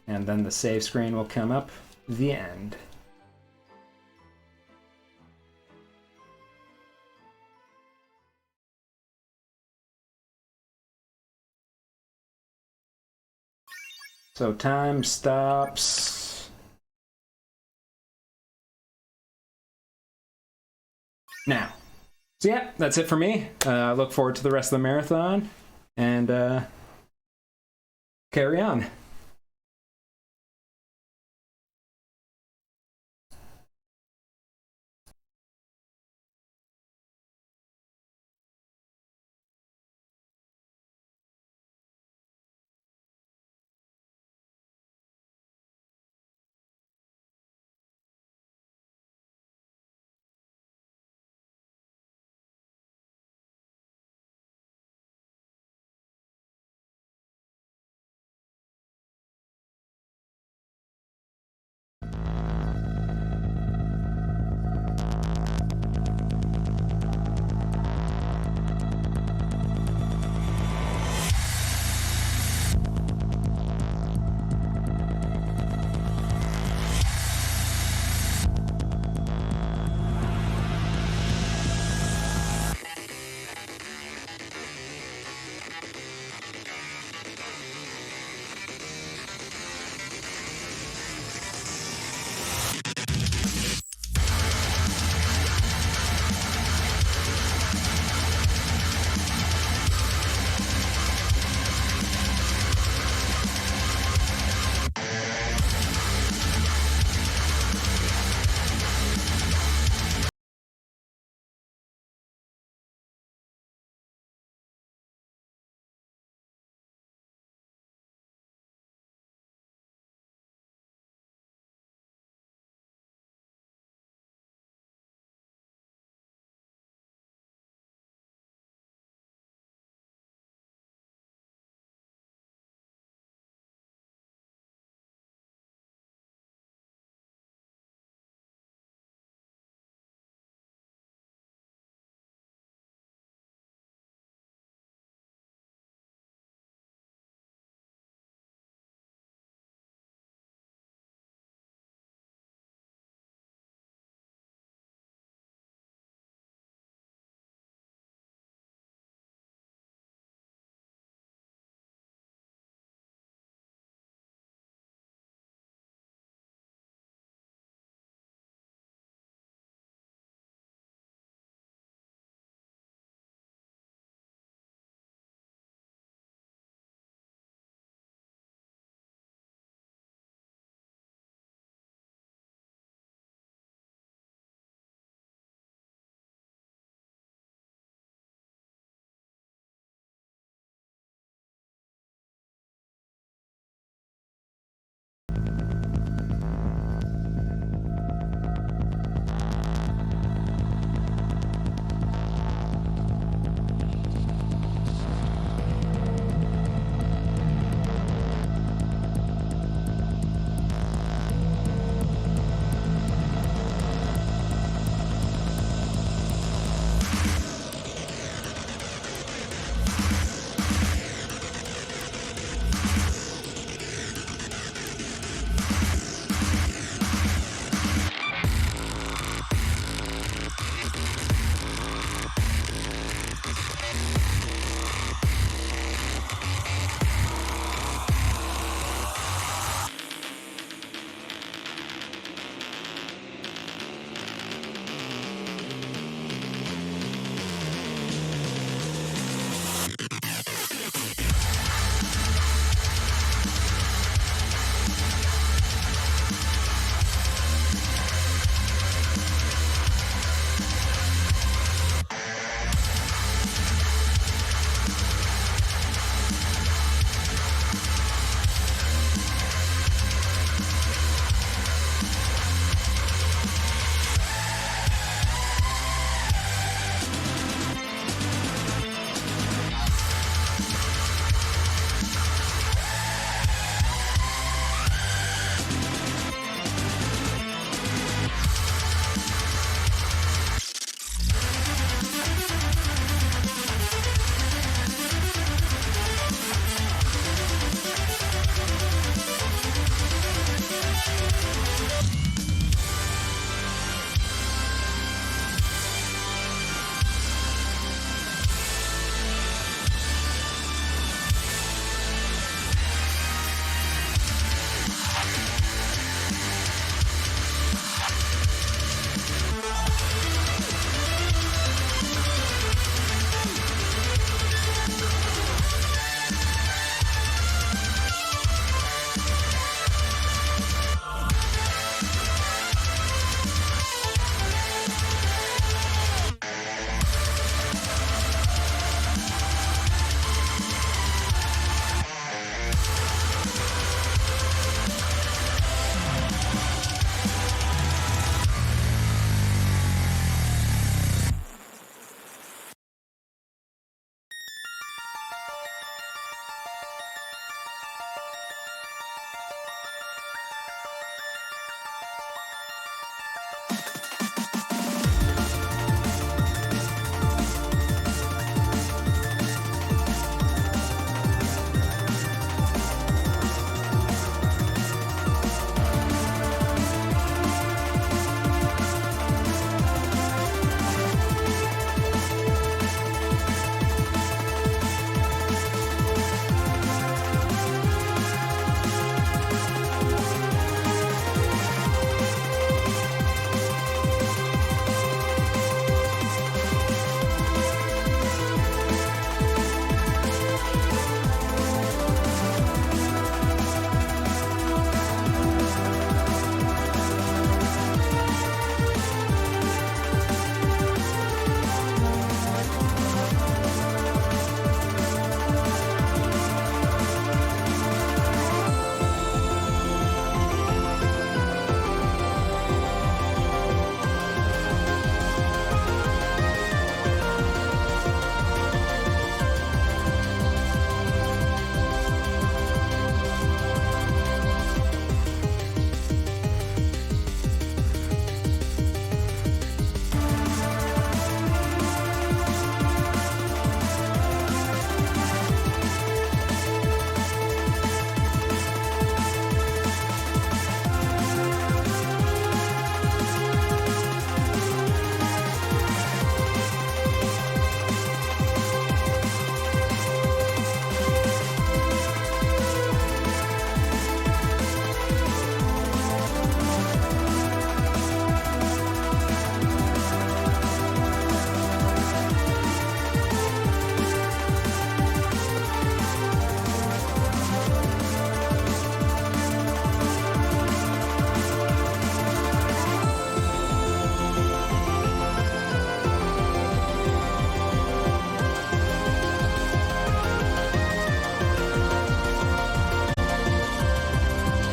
And then the save screen will come up. The end. So time stops now. So yeah, that's it for me. I look forward to the rest of the marathon, and carry on.